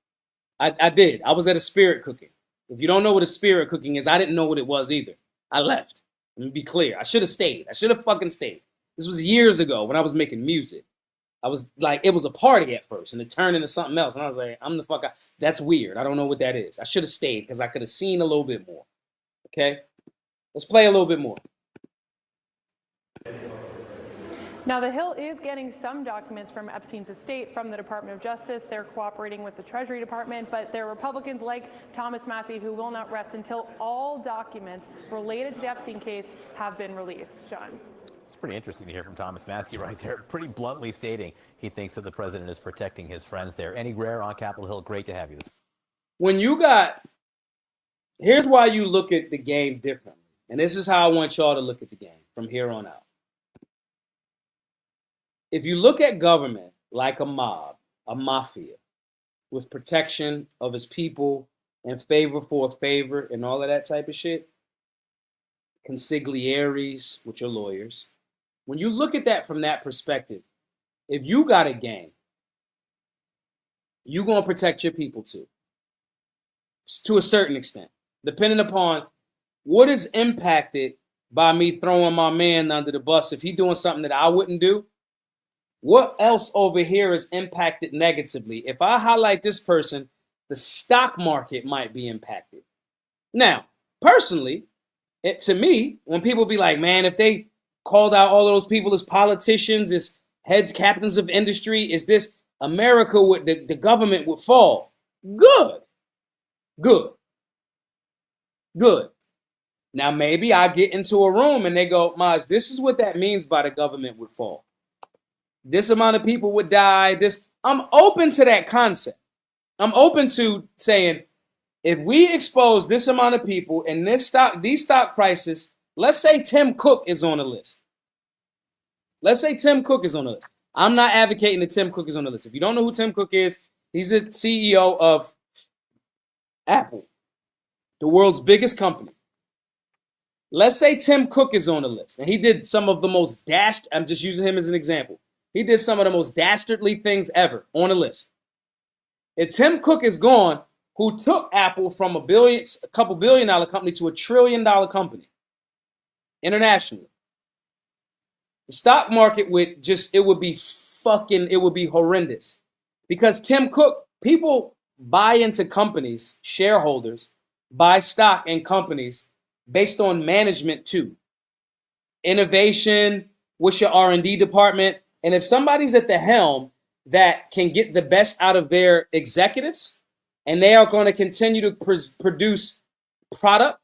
I was at a spirit cooking. If you don't know what a spirit cooking is, I didn't know what it was either. I left. Let me be clear. I should have stayed. I should have fucking stayed. This was years ago when I was making music. I was like, it was a party at first, and it turned into something else. And I was like, I'm the fuck out. That's weird. I don't know what that is. I should have stayed because I could have seen a little bit more. Okay? Let's play a little bit more. Now, the Hill is getting some documents from Epstein's estate from the Department of Justice. They're cooperating with the Treasury Department, but there are Republicans like Thomas Massie who will not rest until all documents related to the Epstein case have been released. John. It's pretty interesting to hear from Thomas Massie right there, pretty bluntly stating he thinks that the president is protecting his friends there. Annie Greer on Capitol Hill, great to have you. When you got, here's why you look at the game differently. And this is how I want y'all to look at the game from here on out. If you look at government like a mob, a mafia, with protection of its people and favor for a favor and all of that type of shit, consiglieres, which are lawyers, when you look at that from that perspective, if you got a gang, you're going to protect your people too, to a certain extent, depending upon what is impacted by me throwing my man under the bus. If he's doing something that I wouldn't do, what else over here is impacted negatively? If I highlight this person, the stock market might be impacted. Now, personally, to me, when people be like, man, if they called out all of those people as politicians, as heads, captains of industry, is this America, would the government would fall? Good. Now, maybe I get into a room and they go, Maj, this is what that means by the government would fall. This amount of people would die. I'm open to that concept. I'm open to saying, if we expose this amount of people and these stock prices, let's say Tim Cook is on the list. Let's say Tim Cook is on the list. I'm not advocating that Tim Cook is on the list. If you don't know who Tim Cook is, he's the CEO of Apple, the world's biggest company. Let's say Tim Cook is on the list, and he did some of the most I'm just using him as an example. He did some of the most dastardly things ever on the list. If Tim Cook is gone, who took Apple from a couple billion-dollar company to $1 trillion company internationally, the stock market would be horrendous. Because Tim Cook, people buy into companies, shareholders buy stock in companies based on management too. Innovation, what's your R&D department? And if somebody's at the helm that can get the best out of their executives, and they are going to continue to produce product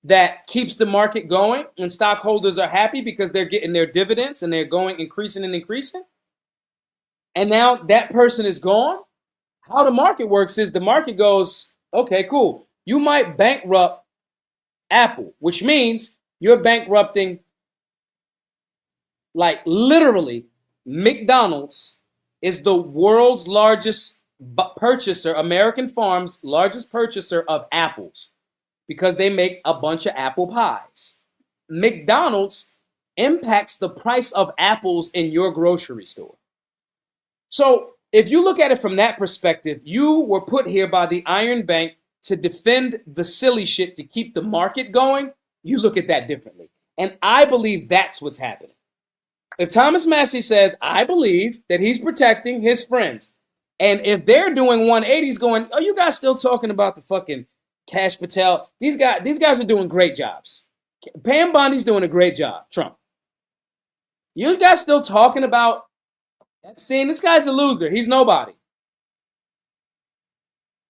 that keeps the market going, and stockholders are happy because they're getting their dividends and they're going increasing and increasing, and now that person is gone, how the market works is the market goes, okay, cool. You might bankrupt Apple, which means you're bankrupting, like literally, McDonald's is the world's largest purchaser, American Farms' largest purchaser of apples, because they make a bunch of apple pies. McDonald's impacts the price of apples in your grocery store. So if you look at it from that perspective, you were put here by the Iron Bank to defend the silly shit to keep the market going. You look at that differently. And I believe that's what's happening. If Thomas Massie says, I believe that he's protecting his friends, and if they're doing 180s going, oh, you guys still talking about the fucking Kash Patel? These guys are doing great jobs. Pam Bondi's doing a great job, Trump. You guys still talking about Epstein? This guy's a loser. He's nobody.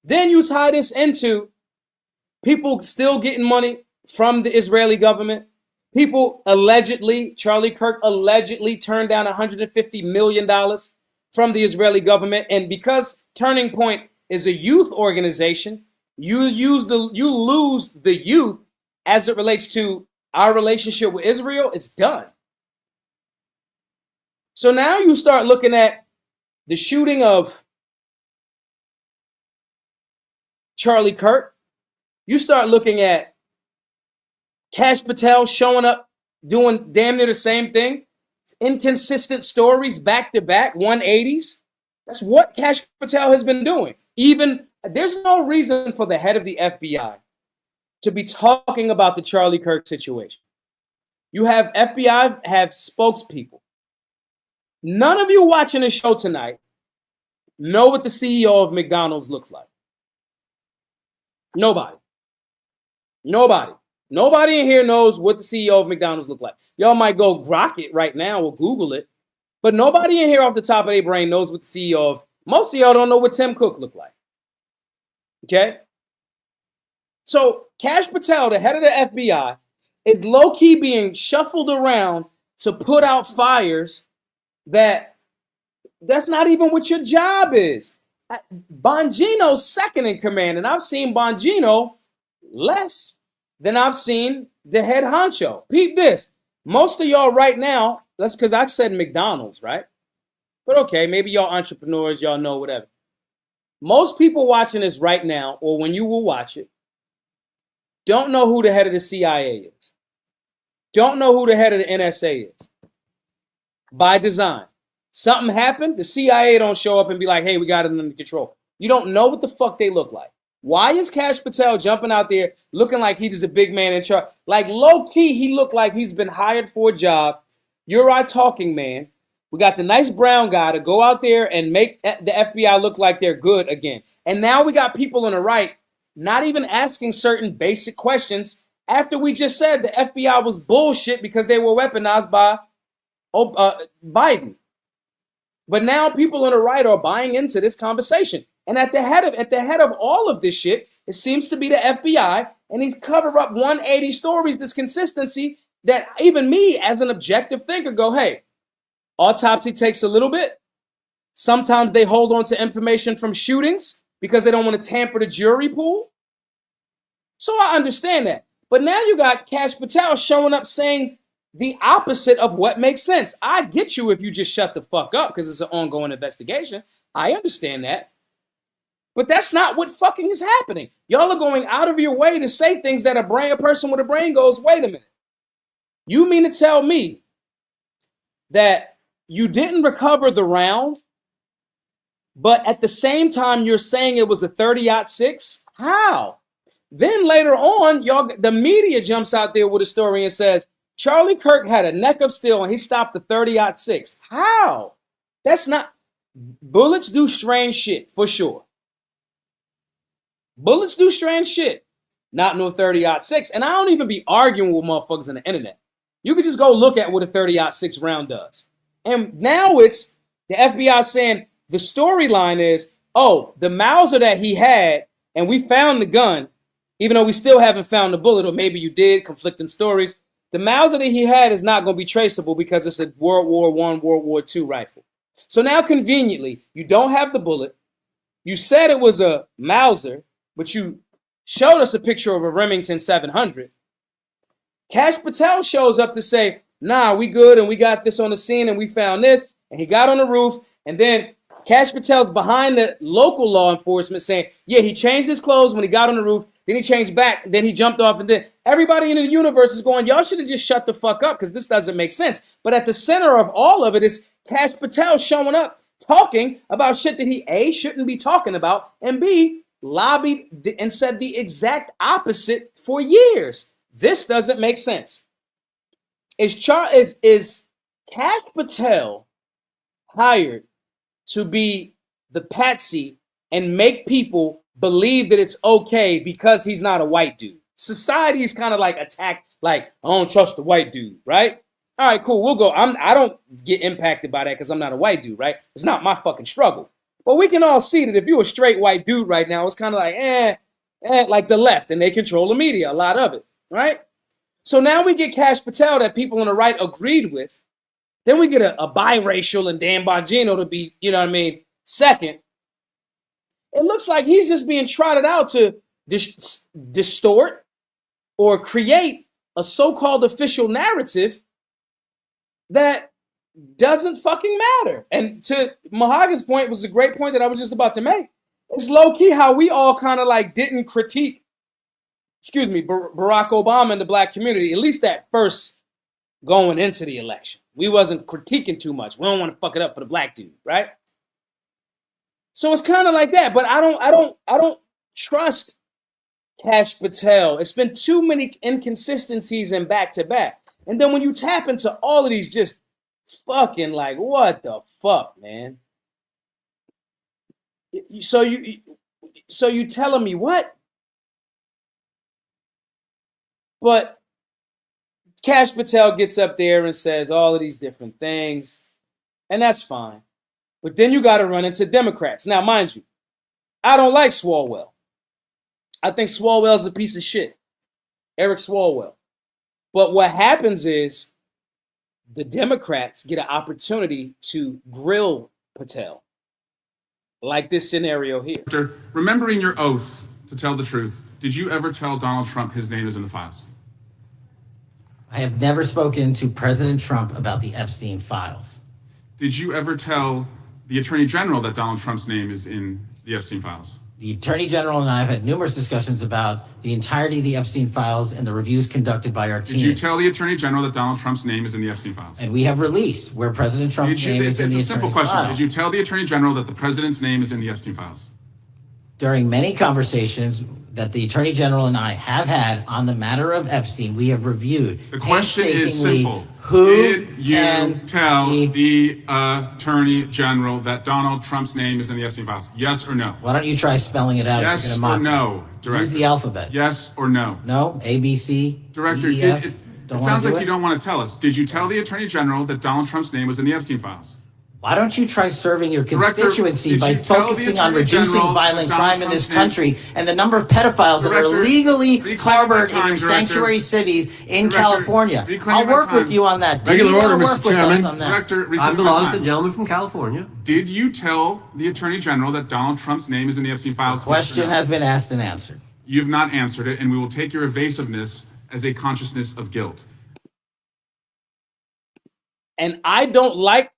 Then you tie this into people still getting money from the Israeli government. People allegedly, Charlie Kirk allegedly turned down $150 million from the Israeli government. And because Turning Point is a youth organization, you lose the youth as it relates to our relationship with Israel. It's done. So now you start looking at the shooting of Charlie Kirk. You start looking at Kash Patel showing up, doing damn near the same thing. Inconsistent stories back to back, 180s. That's what Kash Patel has been doing. Even there's no reason for the head of the FBI to be talking about the Charlie Kirk situation. You have FBI have spokespeople. None of you watching the show tonight know what the CEO of McDonald's looks like. Nobody. Nobody in here knows what the CEO of McDonald's look like. Y'all might go grok it right now or Google it, but nobody in here off the top of their brain knows what the CEO of, most of y'all don't know what Tim Cook looked like. Okay? So Kash Patel, the head of the FBI, is low-key being shuffled around to put out fires that's not even what your job is. Bongino's second in command, and I've seen Bongino less than I've seen the head honcho. Peep this. Most of y'all right now, that's because I said McDonald's, right? But okay, maybe y'all entrepreneurs, y'all know whatever. Most people watching this right now, or when you will watch it, don't know who the head of the CIA is. Don't know who the head of the NSA is. By design. Something happened, the CIA don't show up and be like, hey, we got it under control. You don't know what the fuck they look like. Why is Kash Patel jumping out there looking like he's a big man in charge? Like low-key, he looked like he's been hired for a job. You're our talking man. We got the nice brown guy to go out there and make the FBI look like they're good again. And now we got people on the right not even asking certain basic questions after we just said the FBI was bullshit because they were weaponized by Biden. But now people on the right are buying into this conversation. And at the head of all of this shit, it seems to be the FBI, and he's covered up 180 stories, this consistency that even me as an objective thinker go, hey, autopsy takes a little bit. Sometimes they hold on to information from shootings because they don't want to tamper the jury pool. So I understand that. But now you got Kash Patel showing up saying the opposite of what makes sense. I get you if you just shut the fuck up because it's an ongoing investigation. I understand that. But that's not what fucking is happening. Y'all are going out of your way to say things that a person with a brain goes, wait a minute. You mean to tell me that you didn't recover the round, but at the same time you're saying it was a 30-06? How? Then later on, the media jumps out there with a story and says, Charlie Kirk had a neck of steel and he stopped the 30-06. How? That's not... Bullets do strange shit, for sure. Bullets do strange shit. Not no 30-06. And I don't even be arguing with motherfuckers on the internet. You can just go look at what a 30-06 round does. And now it's the FBI saying the storyline is, oh, the Mauser that he had, and we found the gun, even though we still haven't found the bullet, or maybe you did, conflicting stories. The Mauser that he had is not going to be traceable because it's a World War I, World War II rifle. So now conveniently, you don't have the bullet. You said it was a Mauser, but you showed us a picture of a Remington 700. Kash Patel shows up to say, nah, we good and we got this on the scene and we found this. And he got on the roof, and then Kash Patel's behind the local law enforcement saying, yeah, he changed his clothes when he got on the roof. Then he changed back. Then he jumped off. And then everybody in the universe is going, y'all should have just shut the fuck up because this doesn't make sense. But at the center of all of it is Kash Patel showing up, talking about shit that he, A, shouldn't be talking about, and B, lobbied and said the exact opposite for years. This doesn't make sense. Is Kash Patel hired to be the patsy and make people believe that it's okay because he's not a white dude? Society is kind of like attacked, like, I don't trust the white dude, right? All right, cool, we'll go. I don't get impacted by that because I'm not a white dude, right? It's not my fucking struggle. But we can all see that if you're a straight white dude right now, it's kind of like, like the left, and they control the media, a lot of it, right? So now we get Kash Patel that people on the right agreed with. Then we get a biracial and Dan Bongino to be, you know what I mean, second. It looks like he's just being trotted out to distort or create a so-called official narrative that doesn't fucking matter. And to Mahagan's point, was a great point that I was just about to make. It's low-key how we all kind of like didn't critique, Barack Obama and the black community, at least at first going into the election. We wasn't critiquing too much. We don't want to fuck it up for the black dude, right? So it's kind of like that, but I don't trust Kash Patel. It's been too many inconsistencies in back-to-back. And then when you tap into all of these just fucking like, what the fuck, man? So you telling me what? But Kash Patel gets up there and says all of these different things, and that's fine. But then you got to run into Democrats. Now, mind you, I don't like Swalwell. I think Swalwell's a piece of shit. Eric Swalwell. But what happens is the Democrats get an opportunity to grill Patel, like this scenario here. Remembering your oath to tell the truth, did you ever tell Donald Trump his name is in the files? I have never spoken to President Trump about the Epstein files. Did you ever tell the Attorney General that Donald Trump's name is in the Epstein files? The Attorney General and I have had numerous discussions about the entirety of the Epstein files and the reviews conducted by our team. Did you tell the Attorney General that Donald Trump's name is in the Epstein files? And we have released where President Trump's name is in the Epstein files. It's a simple question. Did you tell the Attorney General that the President's name is in the Epstein files? During many conversations that the Attorney General and I have had on the matter of Epstein, we have reviewed. The question is simple. Who did you tell the Attorney General that Donald Trump's name is in the Epstein files? Yes or no? Why don't you try spelling it out? Yes or no, Director? Use the alphabet. Yes or no? No, A, B, C, Director, D, E, F. it sounds like you don't want to tell us. Did you tell the Attorney General that Donald Trump's name was in the Epstein files? Why don't you try serving your constituency by focusing on reducing violent crime in this country and the number of pedophiles that are legally harbored in your sanctuary cities in California? I'll work with you on that. Regular order, Mr. Chairman. I'm the lawless gentleman from California. Did you tell the Attorney General that Donald Trump's name is in the Epstein files? The question has been asked and answered. You've not answered it, and we will take your evasiveness as a consciousness of guilt. And I don't like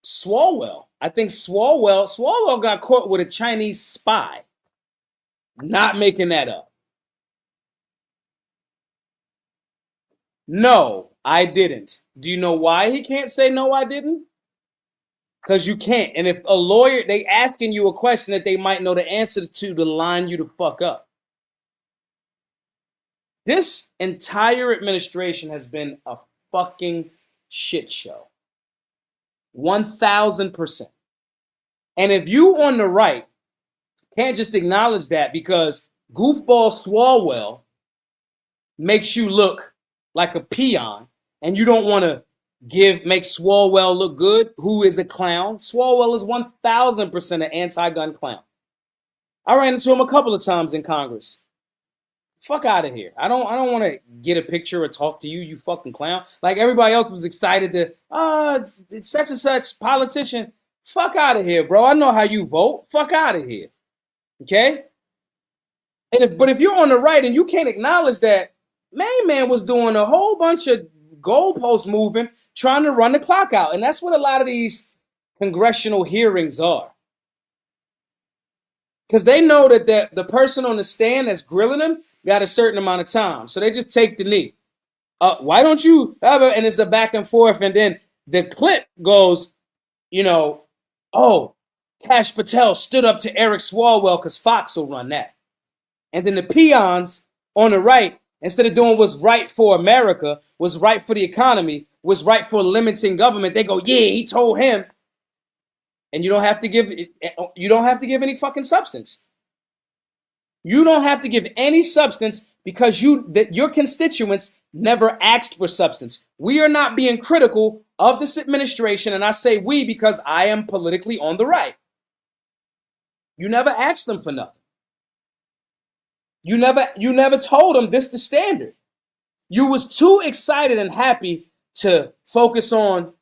Swalwell. I think Swalwell got caught with a Chinese spy. Not making that up. No, I didn't. Do you know why he can't say no, I didn't? Because you can't. And if a lawyer, they asking you a question that they might know the answer to line you the fuck up. This entire administration has been a fucking shit show. 1000%. And if you on the right can't just acknowledge that because goofball Swalwell makes you look like a peon and you don't want to make Swalwell look good, who is a clown. Swalwell is 1000% an anti-gun clown. I ran into him a couple of times in Congress. Fuck out of here. I don't want to get a picture or talk to you, you fucking clown. Like everybody else was excited to, it's such and such politician. Fuck out of here, bro. I know how you vote. Fuck out of here. Okay? But if you're on the right and you can't acknowledge that, man was doing a whole bunch of goalpost moving, trying to run the clock out. And that's what a lot of these congressional hearings are. Because they know that the person on the stand that's grilling them got a certain amount of time. So they just take the knee. Why don't you? And it's a back and forth. And then the clip goes, Kash Patel stood up to Eric Swalwell because Fox will run that. And then the peons on the right, instead of doing what's right for America, what's right for the economy, what's right for limiting government, they go, yeah, he told him. And you don't have to give any fucking substance. You don't have to give any substance because your constituents never asked for substance. We are not being critical of this administration, and I say we because I am politically on the right. You never asked them for nothing. You never told them this the standard. You was too excited and happy to focus on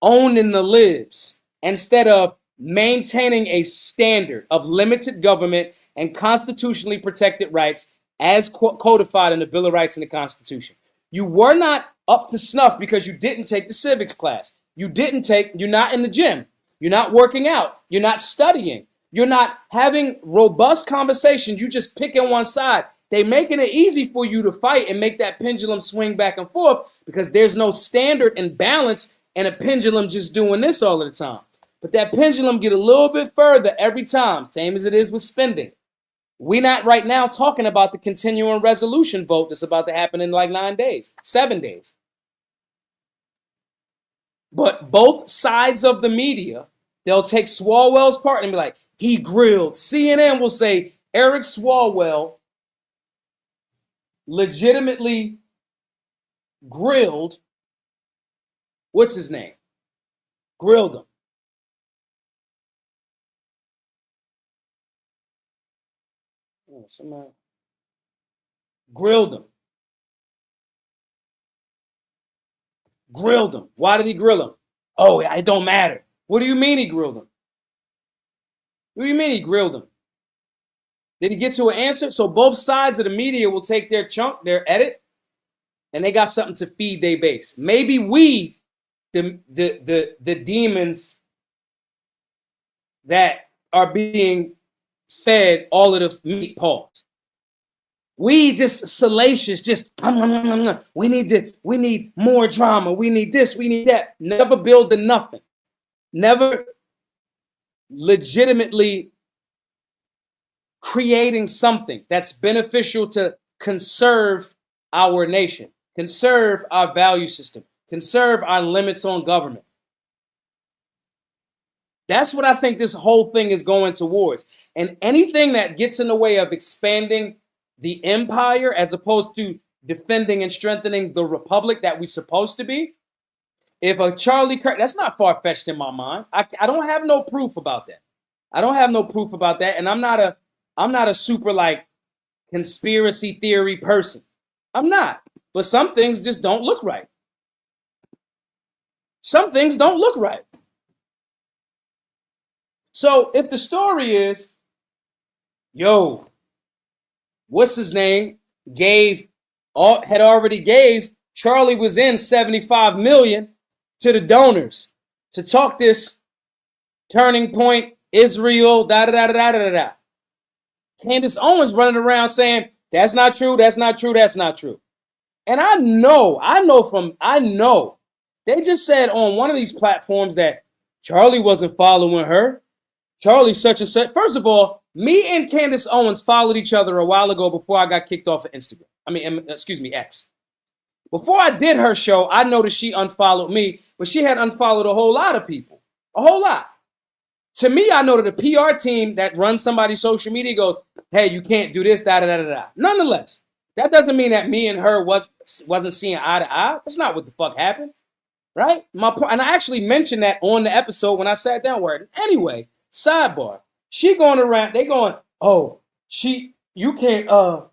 owning the libs instead of maintaining a standard of limited government and constitutionally protected rights as codified in the Bill of Rights and the Constitution. You were not up to snuff because you didn't take the civics class. You're not in the gym. You're not working out. You're not studying. You're not having robust conversations. You just picking one side. They making it easy for you to fight and make that pendulum swing back and forth because there's no standard and balance and a pendulum just doing this all of the time. But that pendulum get a little bit further every time, same as it is with spending. We're not right now talking about the continuing resolution vote that's about to happen in like 7 days. But both sides of the media, they'll take Swalwell's part and be like, he grilled. CNN will say Eric Swalwell legitimately grilled, what's his name? Grilled him. Somebody grilled him. Grilled him. Why did he grill him? Oh, it don't matter. What do you mean he grilled him? What do you mean he grilled him? Did he get to an answer? So both sides of the media will take their chunk, their edit, and they got something to feed their base. Maybe we, the demons that are being fed all of the meat paws. We just salacious, just we need more drama. We need this, we need that. Never build the nothing. Never legitimately creating something that's beneficial to conserve our nation, conserve our value system, conserve our limits on government. That's what I think this whole thing is going towards. And anything that gets in the way of expanding the empire as opposed to defending and strengthening the republic that we're supposed to be, if a Charlie Kirk, that's not far-fetched in my mind. I don't have no proof about that. I don't have no proof about that. And I'm not a super like conspiracy theory person. I'm not. But some things just don't look right. Some things don't look right. So if the story is, what's his name? Charlie was in $75 million to the donors to talk this turning point, Israel, da-da-da-da-da-da-da. Candace Owens running around saying, that's not true, that's not true, that's not true. And I know. They just said on one of these platforms that Charlie wasn't following her. Charlie such and such. First of all, me and Candace Owens followed each other a while ago before I got kicked off of Instagram. X. Before I did her show, I noticed she unfollowed me, but she had unfollowed a whole lot of people. A whole lot. To me, I know that the PR team that runs somebody's social media goes, hey, you can't do this, da-da-da-da-da. Nonetheless, that doesn't mean that me and her wasn't seeing eye to eye. That's not what the fuck happened, right? And I actually mentioned that on the episode when I sat down with her. Anyway, sidebar. She going around, they going, oh, you can't,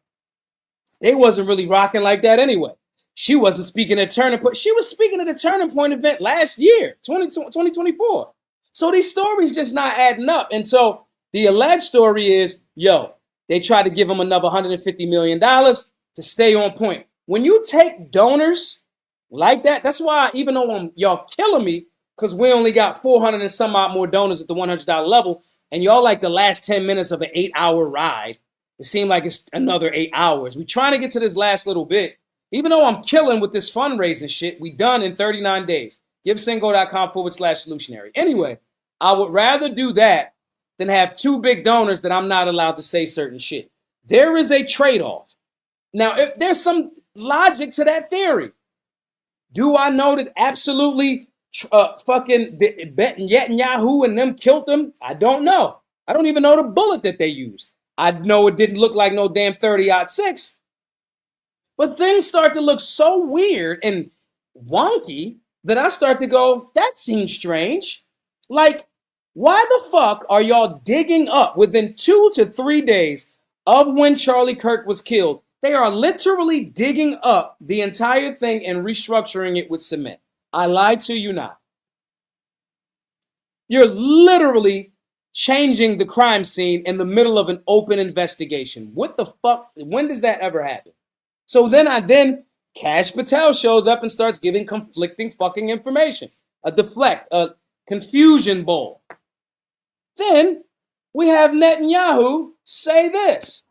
they wasn't really rocking like that anyway. She wasn't speaking at Turning Point. She was speaking at the Turning Point event last year, 2024. So these stories just not adding up. And so the alleged story is, they tried to give him another $150 million to stay on point. When you take donors like that, that's why even though y'all killing me, because we only got 400 and some odd more donors at the $100 level, and y'all like the last 10 minutes of an 8-hour ride, it seemed like it's another 8 hours. We trying to get to this last little bit. Even though I'm killing with this fundraising shit, we done in 39 days. GiveSingo.com/Solutionary. Anyway, I would rather do that than have two big donors that I'm not allowed to say certain shit. There is a trade-off. Now, if there's some logic to that theory. Do I know that absolutely fucking Netanyahu and them killed them? I don't know. I don't even know the bullet that they used. I know it didn't look like no damn 30-06. But things start to look so weird and wonky that I start to go, that seems strange. Like, why the fuck are y'all digging up within 2 to 3 days of when Charlie Kirk was killed? They are literally digging up the entire thing and restructuring it with cement. I lied to you not. You're literally changing the crime scene in the middle of an open investigation. What the fuck? When does that ever happen? So then Kash Patel shows up and starts giving conflicting fucking information. A confusion bowl. Then we have Netanyahu say this.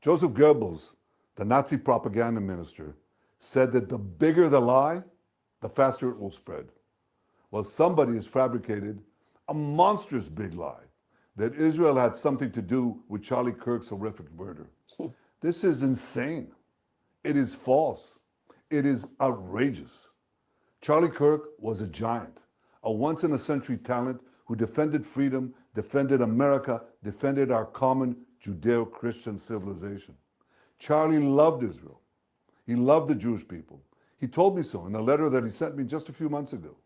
Joseph Goebbels, the Nazi propaganda minister, said that the bigger the lie, the faster it will spread. Well, somebody has fabricated a monstrous big lie that Israel had something to do with Charlie Kirk's horrific murder. This is insane. It is false. It is outrageous. Charlie Kirk was a giant, a once-in-a-century talent who defended freedom, defended America, defended our common Judeo-Christian civilization. Charlie loved Israel. He loved the Jewish people. He told me so in a letter that he sent me just a few months ago.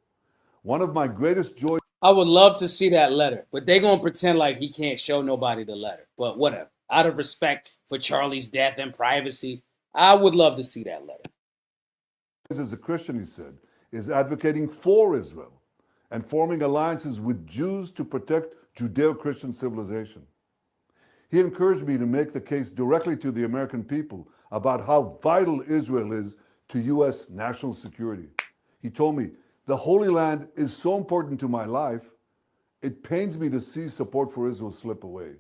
One of my greatest joys... I would love to see that letter, but they're going to pretend like he can't show nobody the letter. But whatever. Out of respect for Charlie's death and privacy, I would love to see that letter. As a Christian, he said, is advocating for Israel and forming alliances with Jews to protect Judeo-Christian civilization. He encouraged me to make the case directly to the American people about how vital Israel is to U.S. national security. He told me, the Holy Land is so important to my life, it pains me to see support for Israel slip away.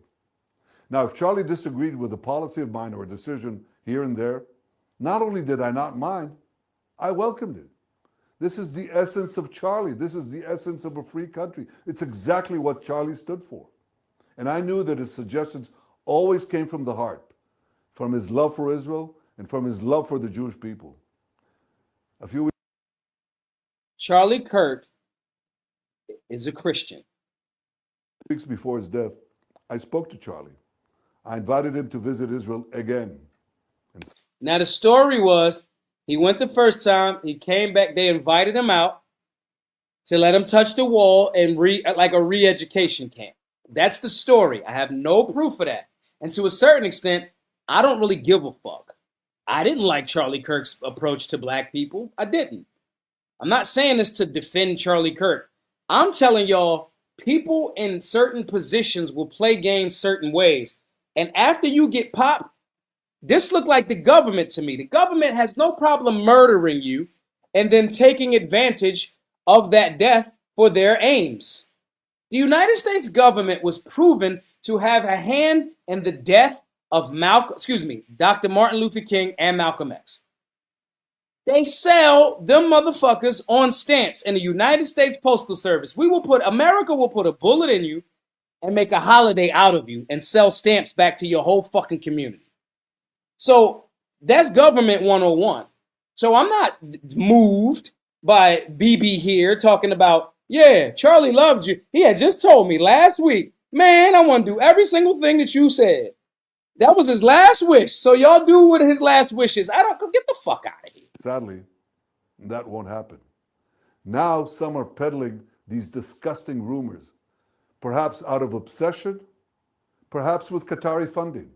Now, if Charlie disagreed with a policy of mine or a decision here and there, not only did I not mind, I welcomed it. This is the essence of Charlie. This is the essence of a free country. It's exactly what Charlie stood for. And I knew that his suggestions always came from the heart, from his love for Israel and from his love for the Jewish people. A few Charlie Kirk is a Christian. weeks before his death, I spoke to Charlie. I invited him to visit Israel again. Now, the story was he went the first time, he came back, they invited him out to let him touch the wall and like a re-education camp. That's the story. I have no proof of that. And to a certain extent, I don't really give a fuck. I didn't like Charlie Kirk's approach to black people. I didn't. I'm not saying this to defend Charlie Kirk. I'm telling y'all, people in certain positions will play games certain ways. And after you get popped, this looked like the government to me. The government has no problem murdering you and then taking advantage of that death for their aims. The United States government was proven to have a hand in the death of Dr. Martin Luther King and Malcolm X. They sell them motherfuckers on stamps in the United States Postal Service. America will put a bullet in you and make a holiday out of you and sell stamps back to your whole fucking community. So that's government 101. So I'm not moved by BB here talking about, yeah, Charlie loved you. He had just told me last week, man, I want to do every single thing that you said. That was his last wish. So y'all do what his last wish is. Get the fuck out of here. Sadly, that won't happen. Now some are peddling these disgusting rumors, perhaps out of obsession, perhaps with Qatari funding.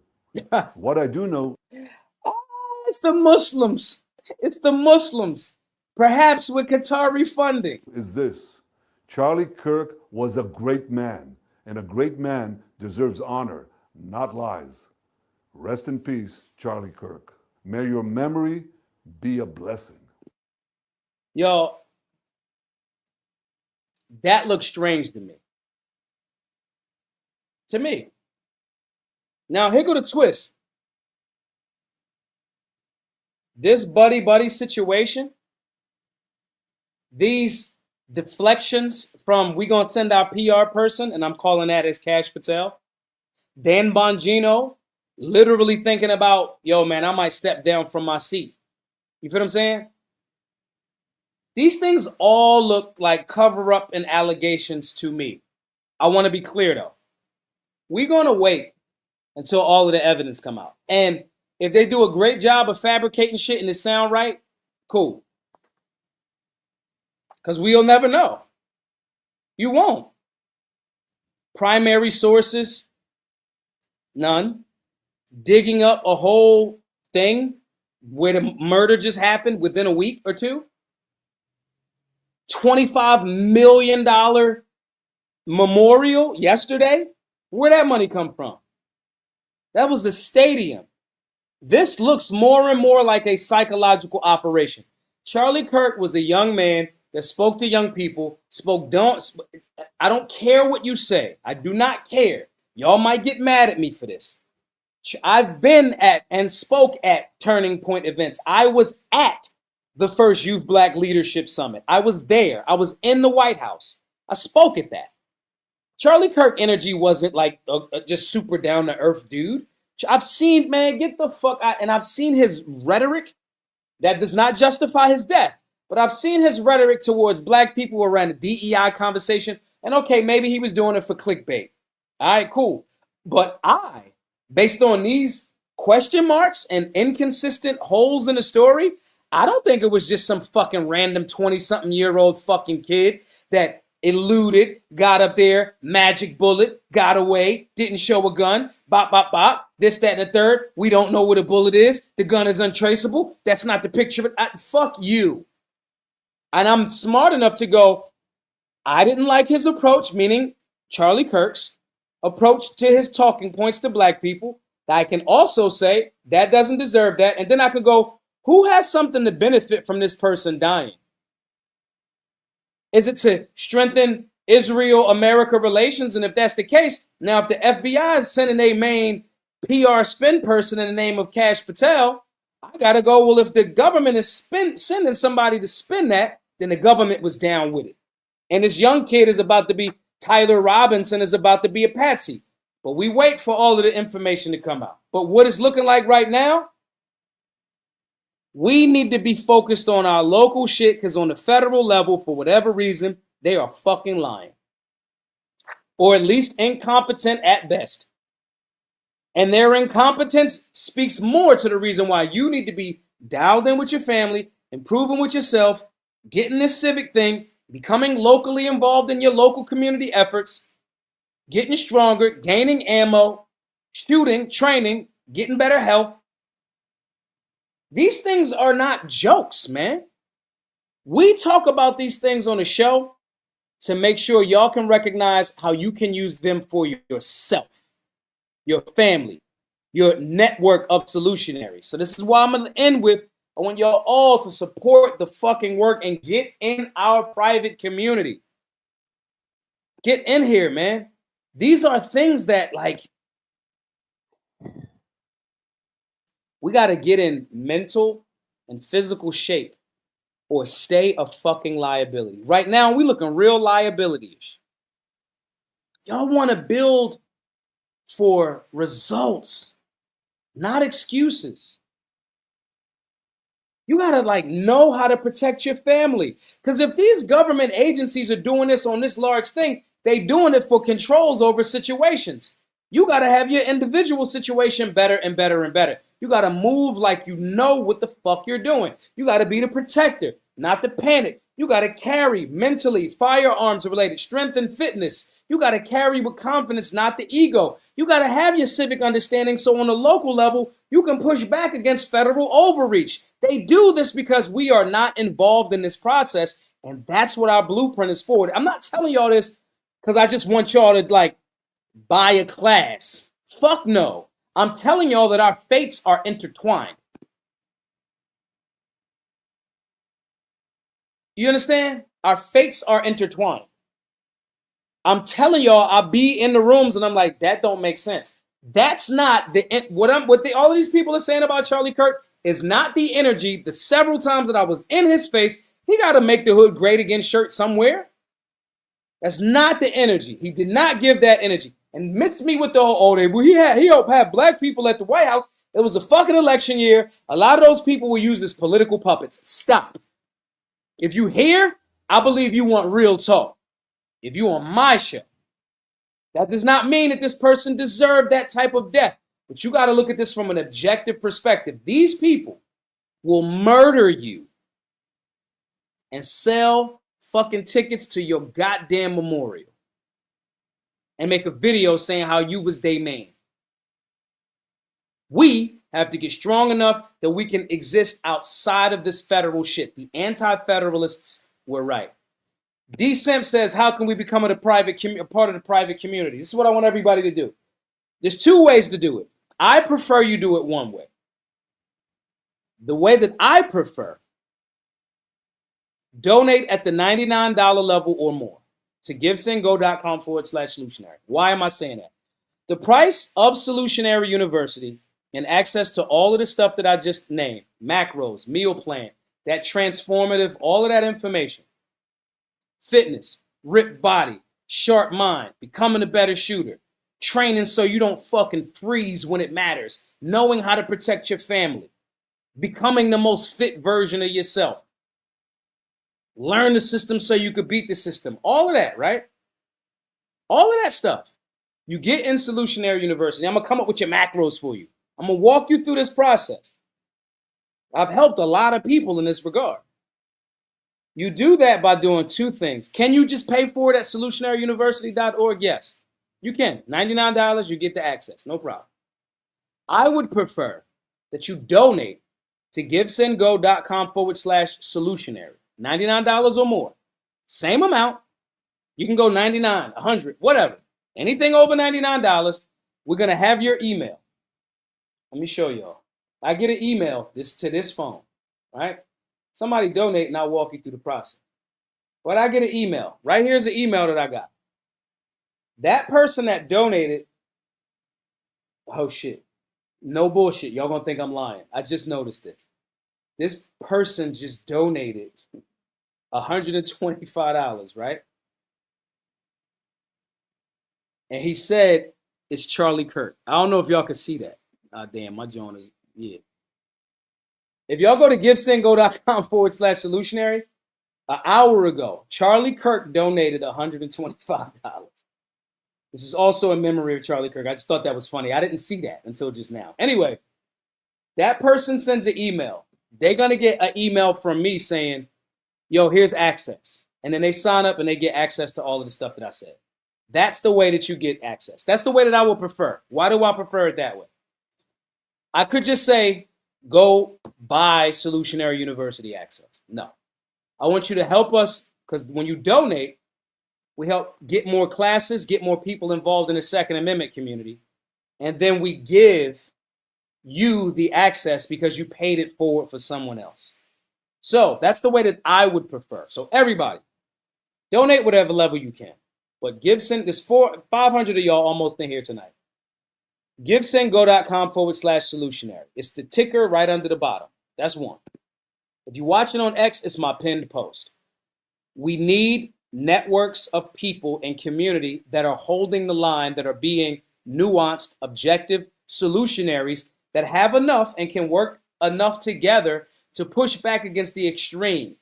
What I do know... It's the Muslims. It's the Muslims. Perhaps with Qatari funding. ...is this. Charlie Kirk was a great man, and a great man deserves honor, not lies. Rest in peace, Charlie Kirk. May your memory be a blessing. Yo, that looks strange to me. To me. Now, here go the twist. This buddy situation, these deflections from we gonna send our PR person, and I'm calling that as Kash Patel, Dan Bongino, literally thinking about, yo, man, I might step down from my seat. You feel what I'm saying? These things all look like cover-up and allegations to me. I want to be clear, though. We're going to wait until all of the evidence come out. And if they do a great job of fabricating shit and it sound right, cool. Because we'll never know. You won't. Primary sources, none. Digging up a whole thing where the murder just happened within a week or two. $25 million memorial yesterday. Where'd that money come from? That was the stadium. This looks more and more like a psychological operation. Charlie Kirk was a young man that spoke to young people, I don't care what you say. I do not care. Y'all might get mad at me for this. I've been at and spoke at Turning Point events. I was at the first Youth Black Leadership Summit. I was there. I was in the White House. I spoke at that. Charlie Kirk energy wasn't like a just super down to earth dude. I've seen, man, get the fuck out. And I've seen his rhetoric that does not justify his death. But I've seen his rhetoric towards black people around the DEI conversation. And okay, maybe he was doing it for clickbait. All right, cool. But based on these question marks and inconsistent holes in the story, I don't think it was just some fucking random 20-something-year-old fucking kid that eluded, got up there, magic bullet, got away, didn't show a gun, bop, bop, bop, this, that, and the third. We don't know where the bullet is. The gun is untraceable. That's not the picture of it. Fuck you. And I'm smart enough to go, I didn't like his approach, meaning Charlie Kirk's approach to his talking points to black people. I can also say that doesn't deserve that. And then I could go, who has something to benefit from this person dying? Is it to strengthen Israel-America relations? And if that's the case, now if the FBI is sending a main PR spin person in the name of Kash Patel, I got to go, well, if the government is sending somebody to spin that, then the government was down with it. And this young kid is about to be Tyler Robinson, is about to be a patsy. But we wait for all of the information to come out. But what it's looking like right now, we need to be focused on our local shit, because on the federal level, for whatever reason, they are fucking lying. Or at least incompetent at best. And their incompetence speaks more to the reason why you need to be dialed in with your family, improving with yourself, getting this civic thing, becoming locally involved in your local community efforts, getting stronger, gaining ammo, shooting, training, getting better health. These things are not jokes, man. We talk about these things on the show to make sure y'all can recognize how you can use them for yourself, your family, your network of solutionaries. So this is why I'm going to end with I want y'all all to support the fucking work and get in our private community. Get in here, man. These are things that, like, we got to get in mental and physical shape or stay a fucking liability. Right now, we looking real liability-ish. Y'all want to build for results, not excuses. You got to like know how to protect your family. Because if these government agencies are doing this on this large thing, they doing it for controls over situations. You got to have your individual situation better and better and better. You got to move like you know what the fuck you're doing. You got to be the protector, not the panic. You got to carry mentally, firearms related, strength and fitness. You got to carry with confidence, not the ego. You got to have your civic understanding so on the local level, you can push back against federal overreach. They do this because we are not involved in this process, and that's what our blueprint is for. I'm not telling y'all this because I just want y'all to like buy a class. Fuck no. I'm telling y'all that our fates are intertwined. You understand? Our fates are intertwined. I'm telling y'all, I'll be in the rooms and I'm like, that don't make sense. That's not the all of these people are saying about Charlie Kirk is not the energy. The several times that I was in his face, he got to make the hood great again shirt somewhere. That's not the energy. He did not give that energy. And miss me with the whole, he helped have black people at the White House. It was a fucking election year. A lot of those people were used as political puppets. Stop. If you hear, I believe you want real talk. If you on my show, that does not mean that this person deserved that type of death. But you got to look at this from an objective perspective. These people will murder you and sell fucking tickets to your goddamn memorial and make a video saying how you was they man. We have to get strong enough that we can exist outside of this federal shit. The anti-federalists were right. D. Simp says, how can we become a part of the private community? This is what I want everybody to do. There's two ways to do it. I prefer you do it one way. The way that I prefer, donate at the $99 level or more to givesendgo.com/solutionary. Why am I saying that? The price of Solutionary University and access to all of the stuff that I just named, macros, meal plan, that transformative, all of that information, fitness, ripped body, sharp mind, becoming a better shooter, training so you don't fucking freeze when it matters, knowing how to protect your family, becoming the most fit version of yourself, learn the system so you could beat the system, all of that, right? All of that stuff. You get in Solutionary University. I'm going to come up with your macros for you. I'm going to walk you through this process. I've helped a lot of people in this regard. You do that by doing two things. Can you just pay for it at solutionaryuniversity.org? Yes, you can. $99, you get the access. No problem. I would prefer that you donate to givesendgo.com/solutionary. $99 or more. Same amount. You can go 99, 100, whatever. Anything over $99, we're going to have your email. Let me show y'all. I get an email to this phone, right? Somebody donate and I'll walk you through the process. But I get an email. Right here's the email that I got. That person that donated, oh shit, no bullshit. Y'all gonna think I'm lying. I just noticed this. This person just donated $125, right? And he said it's Charlie Kirk. I don't know if y'all can see that. Damn, my joint is, yeah. If y'all go to givesendgo.com/solutionary, an hour ago, Charlie Kirk donated $125. This is also in memory of Charlie Kirk. I just thought that was funny. I didn't see that until just now. Anyway, that person sends an email. They're going to get an email from me saying, yo, here's access. And then they sign up and they get access to all of the stuff that I said. That's the way that you get access. That's the way that I would prefer. Why do I prefer it that way? I could just say, go buy Solutionary University access. No. I want you to help us because when you donate, we help get more classes, get more people involved in the Second Amendment community. And then we give you the access because you paid it forward for someone else. So that's the way that I would prefer. So everybody, donate whatever level you can. But there's 500 of y'all almost in here tonight. GiveSendGo.com/solutionary. It's the ticker right under the bottom. That's one. If you're watching on X, it's my pinned post. We need networks of people and community that are holding the line, that are being nuanced, objective solutionaries that have enough and can work enough together to push back against the extreme.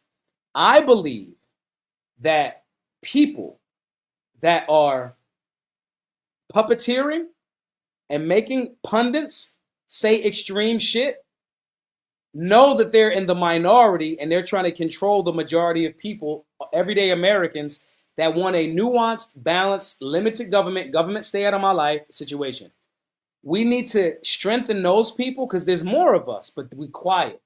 I believe that people that are puppeteering and making pundits say extreme shit know that they're in the minority and they're trying to control the majority of people, everyday Americans, that want a nuanced, balanced, limited government stay out of my life situation. We need to strengthen those people because there's more of us, but we quiet.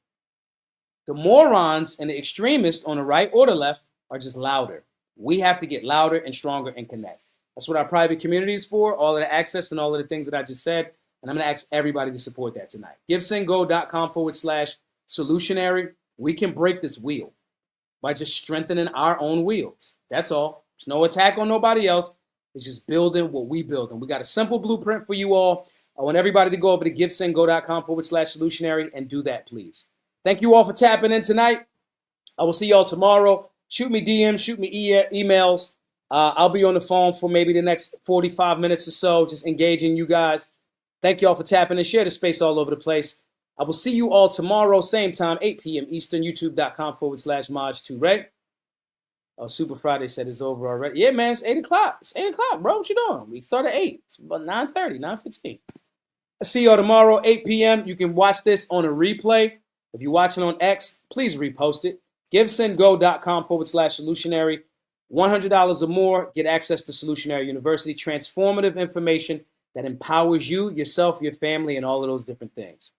The morons and the extremists on the right or the left are just louder. We have to get louder and stronger and connect. That's what our private community is for, all of the access and all of the things that I just said. And I'm going to ask everybody to support that tonight. GiveSendGo.com/solutionary. We can break this wheel by just strengthening our own wheels. That's all. There's no attack on nobody else. It's just building what we build. And we got a simple blueprint for you all. I want everybody to go over to GiveSendGo.com/solutionary and do that, please. Thank you all for tapping in tonight. I will see y'all tomorrow. Shoot me DMs, shoot me emails. I'll be on the phone for maybe the next 45 minutes or so, just engaging you guys. Thank you all for tapping in. Share the space all over the place. I will see you all tomorrow, same time, 8 p.m. Eastern, youtube.com/Maj2Ray. Oh, Super Friday said it's over already. Yeah, man, it's 8 o'clock. It's 8 o'clock, bro. What you doing? We start at 8. It's about 9:30, 9:15. I'll see y'all tomorrow, 8 p.m. You can watch this on a replay. If you're watching on X, please repost it. GiveSendGo.com/solutionary. $100 or more, get access to Solutionary University. Transformative information that empowers you, yourself, your family, and all of those different things.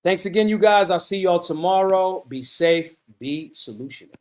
Thanks again, you guys. I'll see y'all tomorrow. Be safe. Be solutionary.